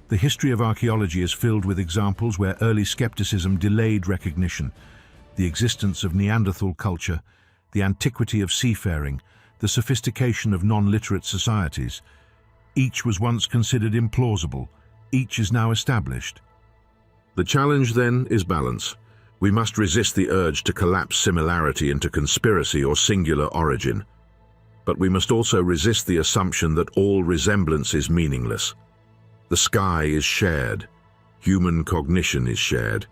The history of archaeology is filled with examples where early skepticism delayed recognition. The existence of Neanderthal culture, the antiquity of seafaring, the sophistication of non-literate societies. Each was once considered implausible. Each is now established. The challenge, then, is balance. We must resist the urge to collapse similarity into conspiracy or singular origin. But we must also resist the assumption that all resemblance is meaningless. The sky is shared. Human cognition is shared.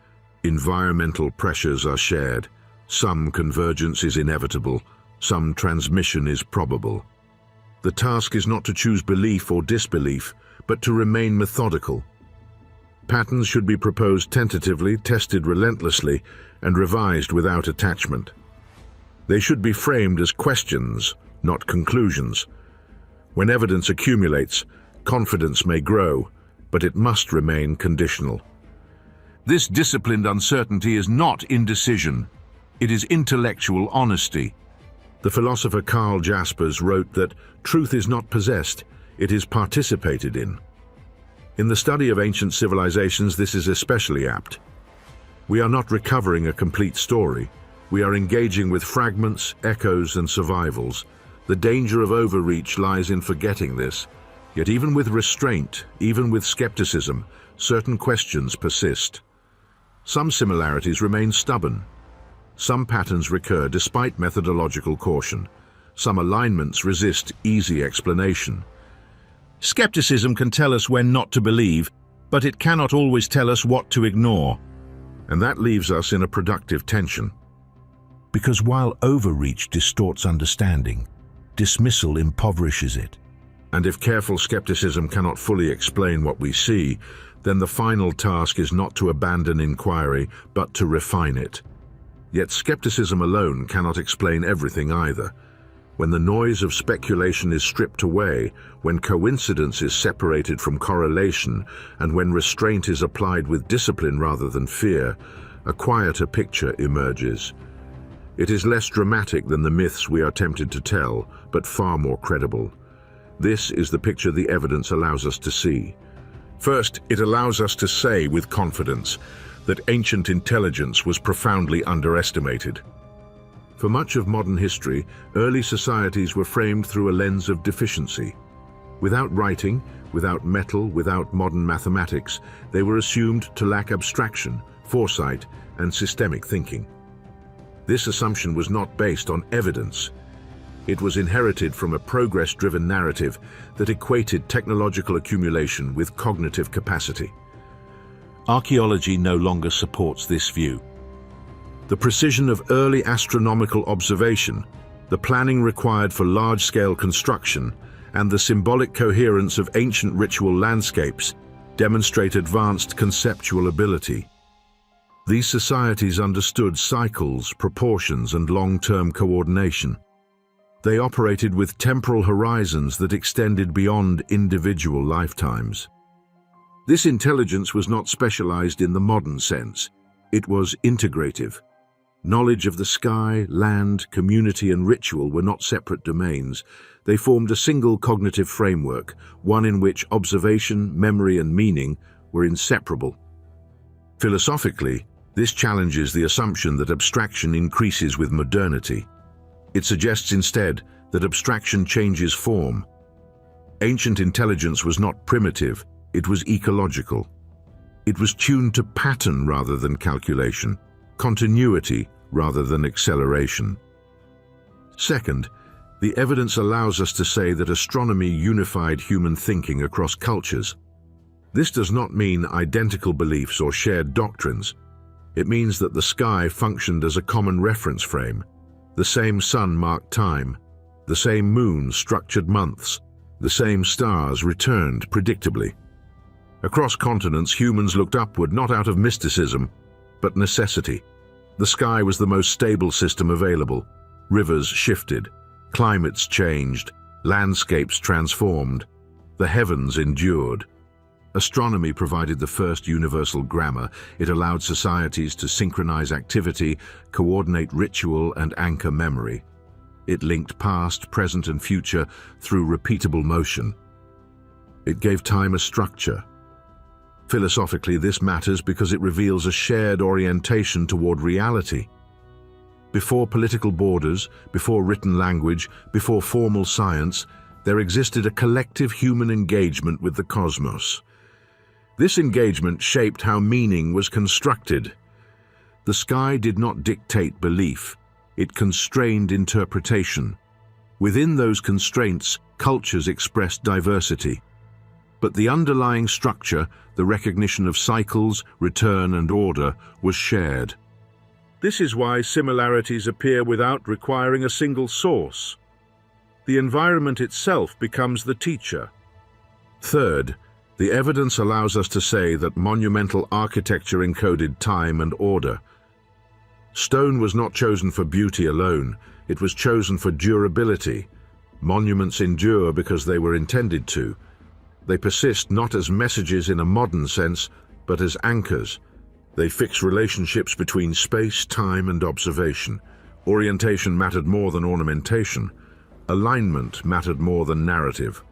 Environmental pressures are shared. Some convergence is inevitable. Some transmission is probable. The task is not to choose belief or disbelief, but to remain methodical. Patterns should be proposed tentatively, tested relentlessly, and revised without attachment. They should be framed as questions, not conclusions. When evidence accumulates, confidence may grow, but it must remain conditional. This disciplined uncertainty is not indecision. It is intellectual honesty. The philosopher Karl Jaspers wrote that truth is not possessed, it is participated in. In the study of ancient civilizations, this is especially apt. We are not recovering a complete story. We are engaging with fragments, echoes, and survivals. The danger of overreach lies in forgetting this. Yet even with restraint, even with skepticism, certain questions persist. Some similarities remain stubborn. Some patterns recur despite methodological caution. Some alignments resist easy explanation. Skepticism can tell us when not to believe, but it cannot always tell us what to ignore. And that leaves us in a productive tension. Because while overreach distorts understanding, dismissal impoverishes it. And if careful skepticism cannot fully explain what we see, then the final task is not to abandon inquiry, but to refine it. Yet skepticism alone cannot explain everything either. When the noise of speculation is stripped away, when coincidence is separated from correlation, and when restraint is applied with discipline rather than fear, a quieter picture emerges. It is less dramatic than the myths we are tempted to tell, but far more credible. This is the picture the evidence allows us to see. First, it allows us to say with confidence that ancient intelligence was profoundly underestimated. For much of modern history, early societies were framed through a lens of deficiency. Without writing, without metal, without modern mathematics, they were assumed to lack abstraction, foresight, and systemic thinking. This assumption was not based on evidence. It was inherited from a progress-driven narrative that equated technological accumulation with cognitive capacity. Archaeology no longer supports this view. The precision of early astronomical observation, the planning required for large-scale construction, and the symbolic coherence of ancient ritual landscapes demonstrate advanced conceptual ability. These societies understood cycles, proportions, and long-term coordination. They operated with temporal horizons that extended beyond individual lifetimes. This intelligence was not specialized in the modern sense. It was integrative. Knowledge of the sky, land, community, and ritual were not separate domains. They formed a single cognitive framework, one in which observation, memory, and meaning were inseparable. Philosophically, this challenges the assumption that abstraction increases with modernity. It suggests instead that abstraction changes form. Ancient intelligence was not primitive, it was ecological. It was tuned to pattern rather than calculation, continuity rather than acceleration. Second, the evidence allows us to say that astronomy unified human thinking across cultures. This does not mean identical beliefs or shared doctrines. It means that the sky functioned as a common reference frame. The same sun marked time. The same moon structured months. The same stars returned predictably. Across continents, humans looked upward not out of mysticism, but necessity. The sky was the most stable system available. Rivers shifted, climates changed, landscapes transformed, the heavens endured. Astronomy provided the first universal grammar. It allowed societies to synchronize activity, coordinate ritual, and anchor memory. It linked past, present, and future through repeatable motion. It gave time a structure. Philosophically, this matters because it reveals a shared orientation toward reality. Before political borders, before written language, before formal science, there existed a collective human engagement with the cosmos. This engagement shaped how meaning was constructed. The sky did not dictate belief, it constrained interpretation. Within those constraints, cultures expressed diversity. But the underlying structure, the recognition of cycles, return, and order, was shared. This is why similarities appear without requiring a single source. The environment itself becomes the teacher. Third, the evidence allows us to say that monumental architecture encoded time and order. Stone was not chosen for beauty alone, it was chosen for durability. Monuments endure because they were intended to. They persist not as messages in a modern sense, but as anchors. They fix relationships between space, time, and observation. Orientation mattered more than ornamentation. Alignment mattered more than narrative.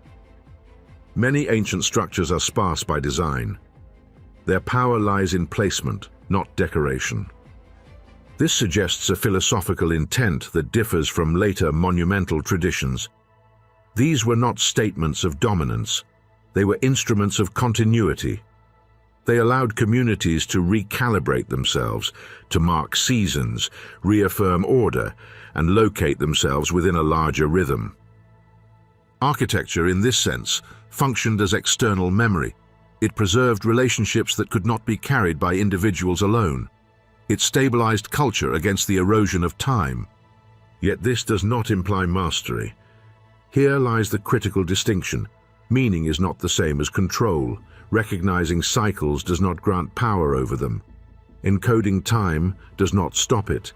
Many ancient structures are sparse by design. Their power lies in placement, not decoration. This suggests a philosophical intent that differs from later monumental traditions. These were not statements of dominance. They were instruments of continuity. They allowed communities to recalibrate themselves, to mark seasons, reaffirm order, and locate themselves within a larger rhythm. Architecture, in this sense, functioned as external memory. It preserved relationships that could not be carried by individuals alone. It stabilized culture against the erosion of time. Yet this does not imply mastery. Here lies the critical distinction. Meaning is not the same as control. Recognizing cycles does not grant power over them. Encoding time does not stop it.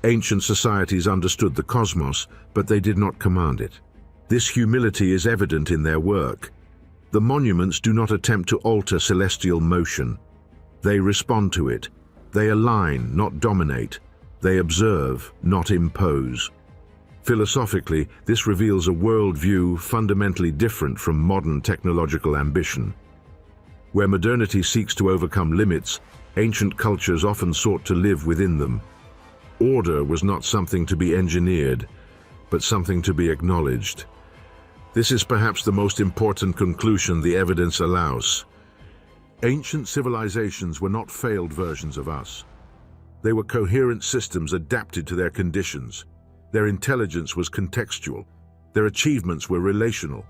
Ancient societies understood the cosmos, but they did not command it. This humility is evident in their work. The monuments do not attempt to alter celestial motion. They respond to it. They align, not dominate. They observe, not impose. Philosophically, this reveals a worldview fundamentally different from modern technological ambition. Where modernity seeks to overcome limits, ancient cultures often sought to live within them. Order was not something to be engineered, but something to be acknowledged. This is perhaps the most important conclusion the evidence allows. Ancient civilizations were not failed versions of us. They were coherent systems adapted to their conditions. Their intelligence was contextual. Their achievements were relational.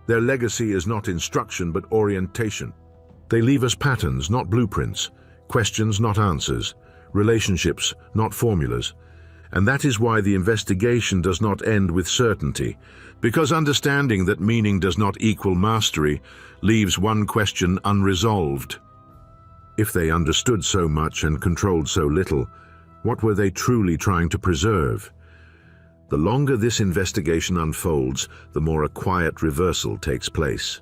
Their legacy is not instruction but orientation. They leave us patterns, not blueprints, questions, not answers, relationships, not formulas. And that is why the investigation does not end with certainty, because understanding that meaning does not equal mastery leaves one question unresolved. If they understood so much and controlled so little, what were they truly trying to preserve? The longer this investigation unfolds, the more a quiet reversal takes place.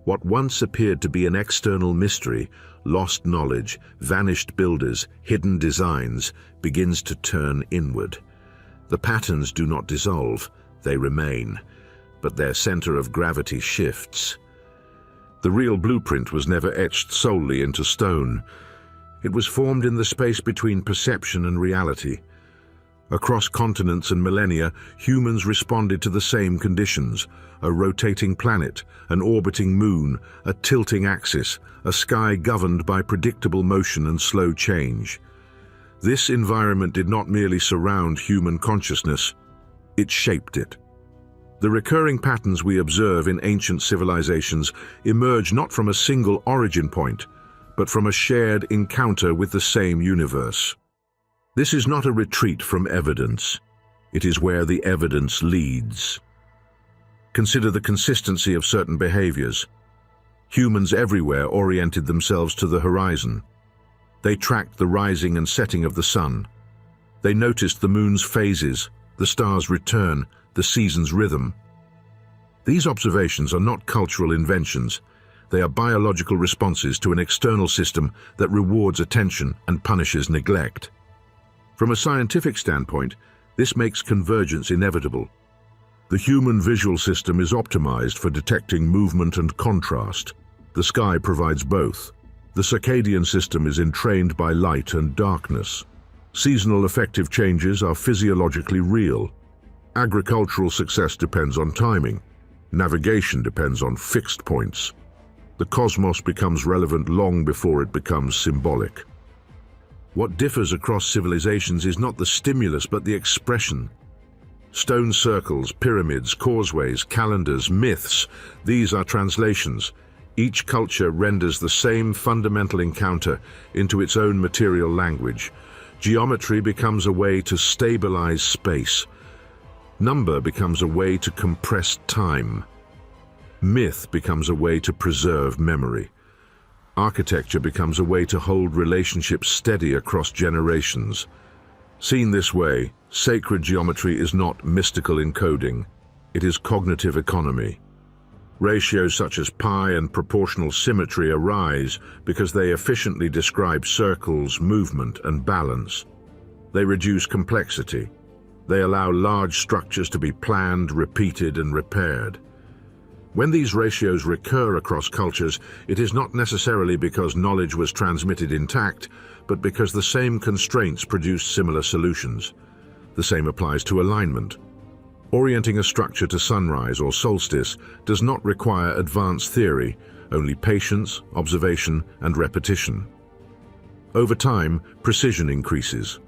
What once appeared to be an external mystery, lost knowledge, vanished builders, hidden designs, begins to turn inward. The patterns do not dissolve, they remain, but their center of gravity shifts. The real blueprint was never etched solely into stone. It was formed in the space between perception and reality. Across continents and millennia, humans responded to the same conditions: a rotating planet, an orbiting moon, a tilting axis, a sky governed by predictable motion and slow change. This environment did not merely surround human consciousness, it shaped it. The recurring patterns we observe in ancient civilizations emerge not from a single origin point, but from a shared encounter with the same universe. This is not a retreat from evidence. It is where the evidence leads. Consider the consistency of certain behaviors. Humans everywhere oriented themselves to the horizon. They tracked the rising and setting of the sun. They noticed the moon's phases, the stars' return, the seasons' rhythm. These observations are not cultural inventions. They are biological responses to an external system that rewards attention and punishes neglect. From a scientific standpoint, this makes convergence inevitable. The human visual system is optimized for detecting movement and contrast. The sky provides both. The circadian system is entrained by light and darkness. Seasonal affective changes are physiologically real. Agricultural success depends on timing. Navigation depends on fixed points. The cosmos becomes relevant long before it becomes symbolic. What differs across civilizations is not the stimulus but the expression. Stone circles, pyramids, causeways, calendars, myths, these are translations. Each culture renders the same fundamental encounter into its own material language. Geometry becomes a way to stabilize space. Number becomes a way to compress time. Myth becomes a way to preserve memory. Architecture becomes a way to hold relationships steady across generations. Seen this way, sacred geometry is not mystical encoding. It is cognitive economy. Ratios such as pi and proportional symmetry arise because they efficiently describe circles, movement, and balance. They reduce complexity. They allow large structures to be planned, repeated, and repaired. When these ratios recur across cultures, it is not necessarily because knowledge was transmitted intact, but because the same constraints produce similar solutions. The same applies to alignment. Orienting a structure to sunrise or solstice does not require advanced theory, only patience, observation, and repetition. Over time, precision increases.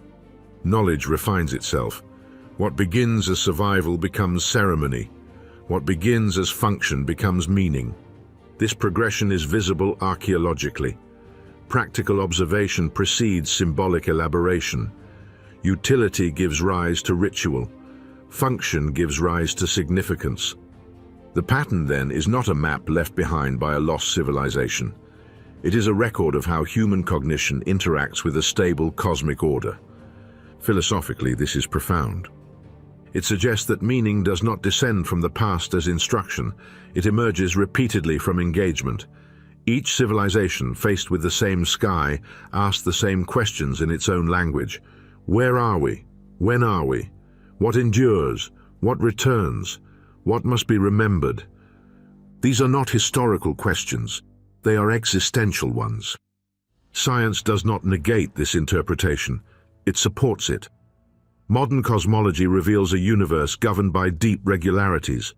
Knowledge refines itself. What begins as survival becomes ceremony. What begins as function becomes meaning. This progression is visible archaeologically. Practical observation precedes symbolic elaboration. Utility gives rise to ritual. Function gives rise to significance. The pattern, then, is not a map left behind by a lost civilization. It is a record of how human cognition interacts with a stable cosmic order. Philosophically, this is profound. It suggests that meaning does not descend from the past as instruction. It emerges repeatedly from engagement. Each civilization, faced with the same sky, asks the same questions in its own language. Where are we? When are we? What endures? What returns? What must be remembered? These are not historical questions. They are existential ones. Science does not negate this interpretation. It supports it. Modern cosmology reveals a universe governed by deep regularities.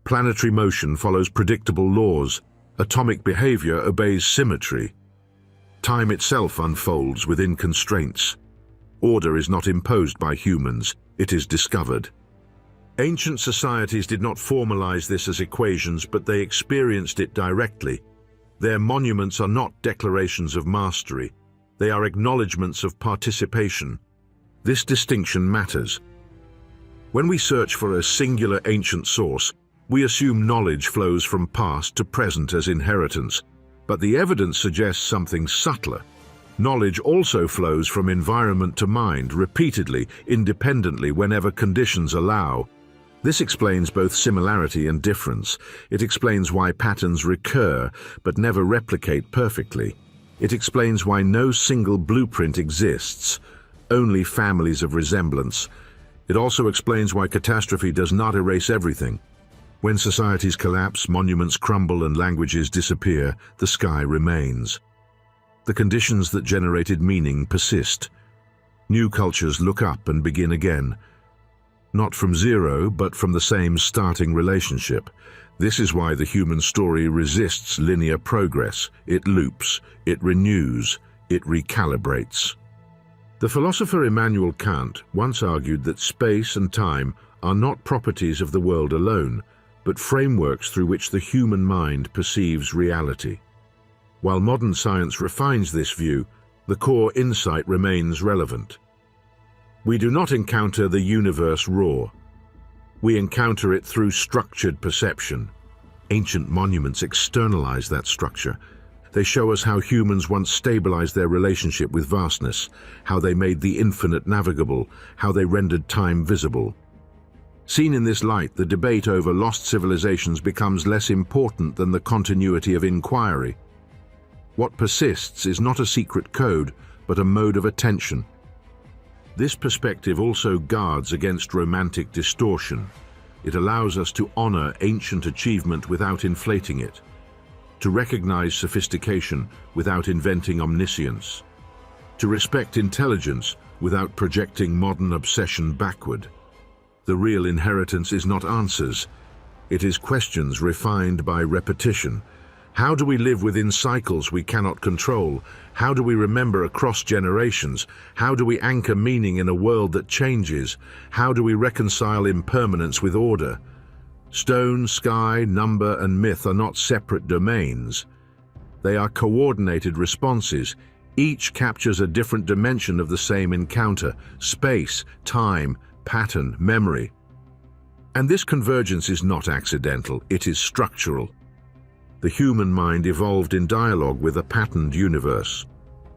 Planetary motion follows predictable laws. Atomic behavior obeys symmetry. Time itself unfolds within constraints. Order is not imposed by humans, it is discovered. Ancient societies did not formalize this as equations, but they experienced it directly. Their monuments are not declarations of mastery. They are acknowledgements of participation. This distinction matters. When we search for a singular ancient source, we assume knowledge flows from past to present as inheritance, but the evidence suggests something subtler. Knowledge also flows from environment to mind, repeatedly, independently, whenever conditions allow. This explains both similarity and difference. It explains why patterns recur, but never replicate perfectly. It explains why no single blueprint exists, only families of resemblance. It also explains why catastrophe does not erase everything. When societies collapse, monuments crumble, and languages disappear, the sky remains. The conditions that generated meaning persist. New cultures look up and begin again. Not from zero, but from the same starting relationship. This is why the human story resists linear progress. It loops, it renews, it recalibrates. The philosopher Immanuel Kant once argued that space and time are not properties of the world alone, but frameworks through which the human mind perceives reality. While modern science refines this view, the core insight remains relevant. We do not encounter the universe raw. We encounter it through structured perception. Ancient monuments externalize that structure. They show us how humans once stabilized their relationship with vastness, how they made the infinite navigable, how they rendered time visible. Seen in this light, the debate over lost civilizations becomes less important than the continuity of inquiry. What persists is not a secret code, but a mode of attention. This perspective also guards against romantic distortion. It allows us to honor ancient achievement without inflating it, to recognize sophistication without inventing omniscience, to respect intelligence without projecting modern obsession backward. The real inheritance is not answers. It is questions refined by repetition. How do we live within cycles we cannot control? How do we remember across generations? How do we anchor meaning in a world that changes? How do we reconcile impermanence with order? Stone, sky, number, and myth are not separate domains. They are coordinated responses. Each captures a different dimension of the same encounter: space, time, pattern, memory. And this convergence is not accidental, it is structural. The human mind evolved in dialogue with a patterned universe.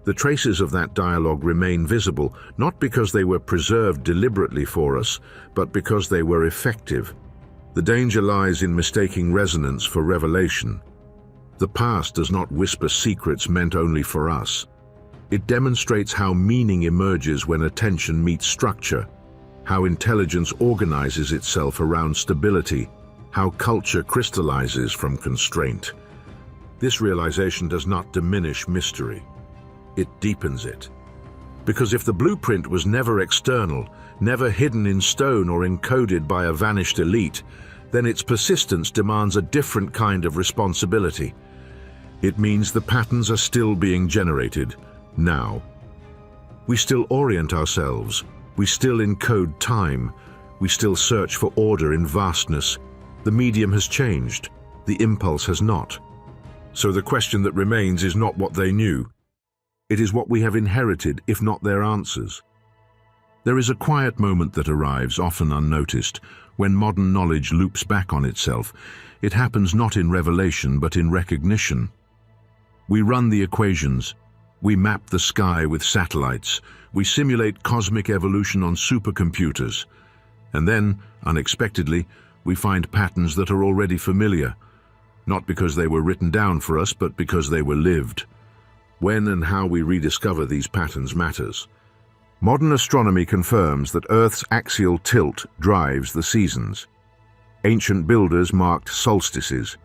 The traces of that dialogue remain visible, not because they were preserved deliberately for us, but because they were effective. The danger lies in mistaking resonance for revelation. The past does not whisper secrets meant only for us. It demonstrates how meaning emerges when attention meets structure, how intelligence organizes itself around stability, how culture crystallizes from constraint. This realization does not diminish mystery. It deepens it. Because if the blueprint was never external, never hidden in stone or encoded by a vanished elite, then its persistence demands a different kind of responsibility. It means the patterns are still being generated, now. We still orient ourselves. We still encode time. We still search for order in vastness. The medium has changed. The impulse has not. So the question that remains is not what they knew. It is what we have inherited, if not their answers. There is a quiet moment that arrives, often unnoticed, when modern knowledge loops back on itself. It happens not in revelation, but in recognition. We run the equations. We map the sky with satellites. We simulate cosmic evolution on supercomputers. And then, unexpectedly, we find patterns that are already familiar, not because they were written down for us, but because they were lived. When and how we rediscover these patterns matters. Modern astronomy confirms that Earth's axial tilt drives the seasons. Ancient builders marked solstices.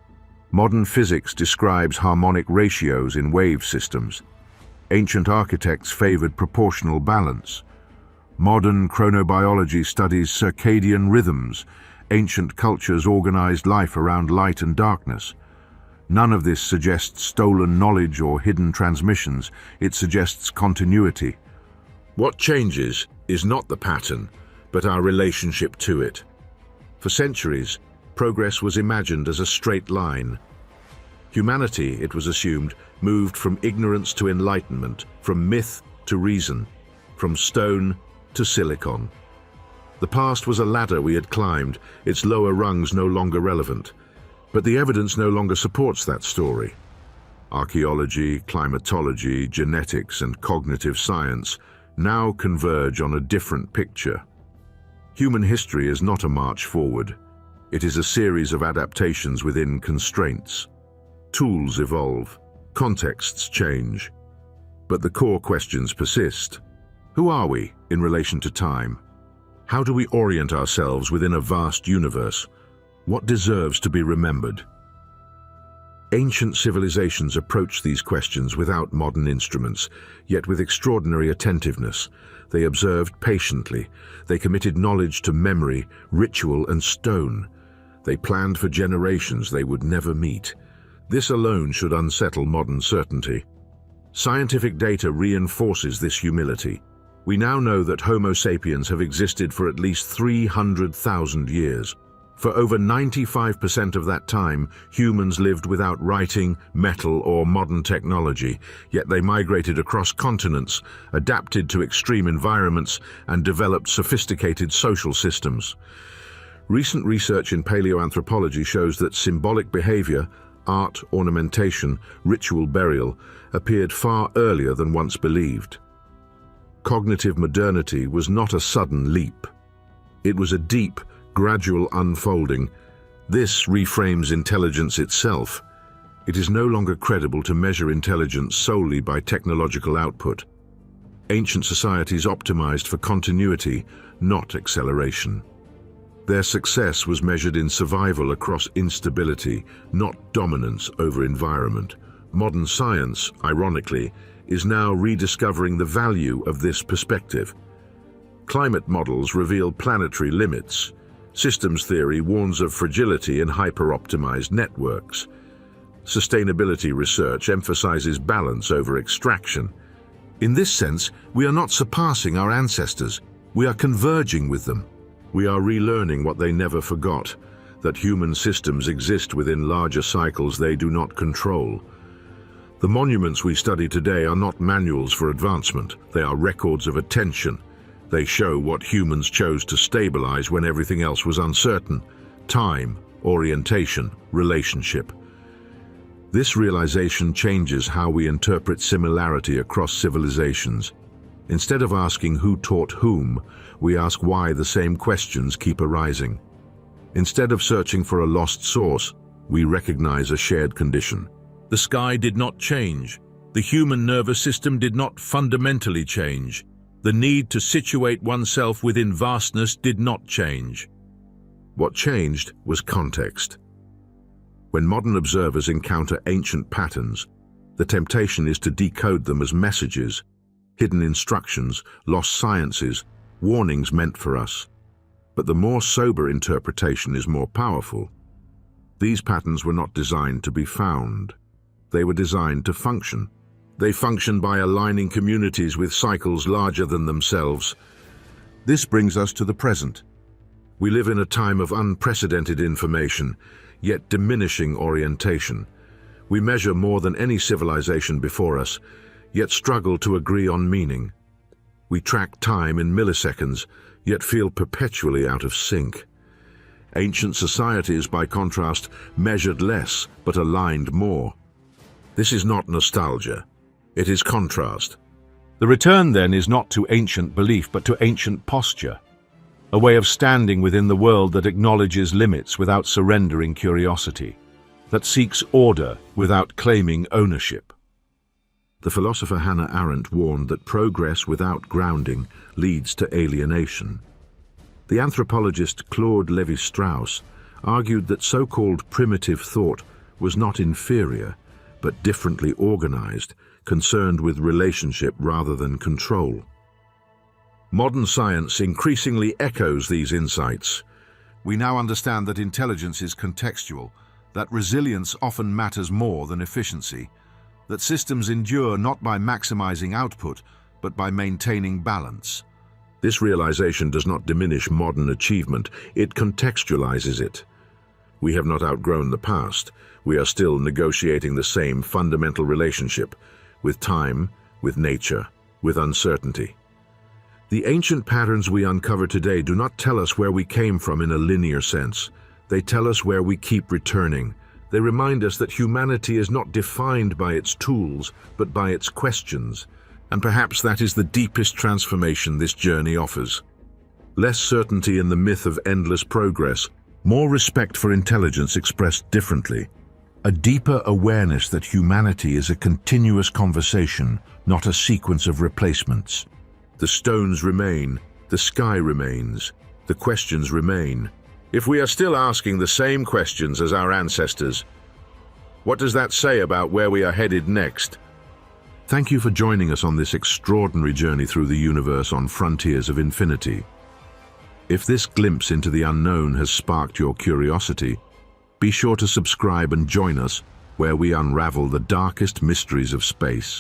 Modern physics describes harmonic ratios in wave systems. Ancient architects favored proportional balance. Modern chronobiology studies circadian rhythms. Ancient cultures organized life around light and darkness. None of this suggests stolen knowledge or hidden transmissions. It suggests continuity. What changes is not the pattern, but our relationship to it. For centuries, progress was imagined as a straight line. Humanity, it was assumed, moved from ignorance to enlightenment, from myth to reason, from stone to silicon. The past was a ladder we had climbed, its lower rungs no longer relevant. But the evidence no longer supports that story. Archaeology, climatology, genetics, and cognitive science now converge on a different picture. Human history is not a march forward. It is a series of adaptations within constraints. Tools evolve, contexts change, but the core questions persist. Who are we in relation to time? How do we orient ourselves within a vast universe? What deserves to be remembered? Ancient civilizations approached these questions without modern instruments, yet with extraordinary attentiveness. They observed patiently. They committed knowledge to memory, ritual, and stone. They planned for generations they would never meet. This alone should unsettle modern certainty. Scientific data reinforces this humility. We now know that Homo sapiens have existed for at least 300,000 years. For over 95% of that time, humans lived without writing, metal, or modern technology, yet they migrated across continents, adapted to extreme environments, and developed sophisticated social systems. Recent research in paleoanthropology shows that symbolic behavior, art, ornamentation, ritual burial, appeared far earlier than once believed. Cognitive modernity was not a sudden leap. It was a deep, gradual unfolding. This reframes intelligence itself. It is no longer credible to measure intelligence solely by technological output. Ancient societies optimized for continuity, not acceleration. Their success was measured in survival across instability, not dominance over environment. Modern science, ironically, is now rediscovering the value of this perspective. Climate models reveal planetary limits. Systems theory warns of fragility in hyper-optimized networks. Sustainability research emphasizes balance over extraction. In this sense, we are not surpassing our ancestors. We are converging with them. We are relearning what they never forgot, that human systems exist within larger cycles they do not control. The monuments we study today are not manuals for advancement. They are records of attention. They show what humans chose to stabilize when everything else was uncertain: time, orientation, relationship. This realization changes how we interpret similarity across civilizations. Instead of asking who taught whom, we ask why the same questions keep arising. Instead of searching for a lost source, we recognize a shared condition. The sky did not change. The human nervous system did not fundamentally change. The need to situate oneself within vastness did not change. What changed was context. When modern observers encounter ancient patterns, the temptation is to decode them as messages, hidden instructions, lost sciences, warnings meant for us. But the more sober interpretation is more powerful. These patterns were not designed to be found. They were designed to function. They function by aligning communities with cycles larger than themselves. This brings us to the present. We live in a time of unprecedented information, yet diminishing orientation. We measure more than any civilization before us, yet struggle to agree on meaning. We track time in milliseconds, yet feel perpetually out of sync. Ancient societies, by contrast, measured less but aligned more. This is not nostalgia. It is contrast. The return, then, is not to ancient belief, but to ancient posture, a way of standing within the world that acknowledges limits without surrendering curiosity, that seeks order without claiming ownership. The philosopher Hannah Arendt warned that progress without grounding leads to alienation. The anthropologist Claude Lévi-Strauss argued that so-called primitive thought was not inferior, but differently organized, concerned with relationship rather than control. Modern science increasingly echoes these insights. We now understand that intelligence is contextual, that resilience often matters more than efficiency, that systems endure not by maximizing output, but by maintaining balance. This realization does not diminish modern achievement, it contextualizes it. We have not outgrown the past. We are still negotiating the same fundamental relationship with time, with nature, with uncertainty. The ancient patterns we uncover today do not tell us where we came from in a linear sense. They tell us where we keep returning. They remind us that humanity is not defined by its tools, but by its questions. And perhaps that is the deepest transformation this journey offers. Less certainty in the myth of endless progress, more respect for intelligence expressed differently. A deeper awareness that humanity is a continuous conversation, not a sequence of replacements. The stones remain, the sky remains, the questions remain. If we are still asking the same questions as our ancestors, what does that say about where we are headed next? Thank you for joining us on this extraordinary journey through the universe on Frontiers of Infinity. If this glimpse into the unknown has sparked your curiosity, be sure to subscribe and join us where we unravel the darkest mysteries of space.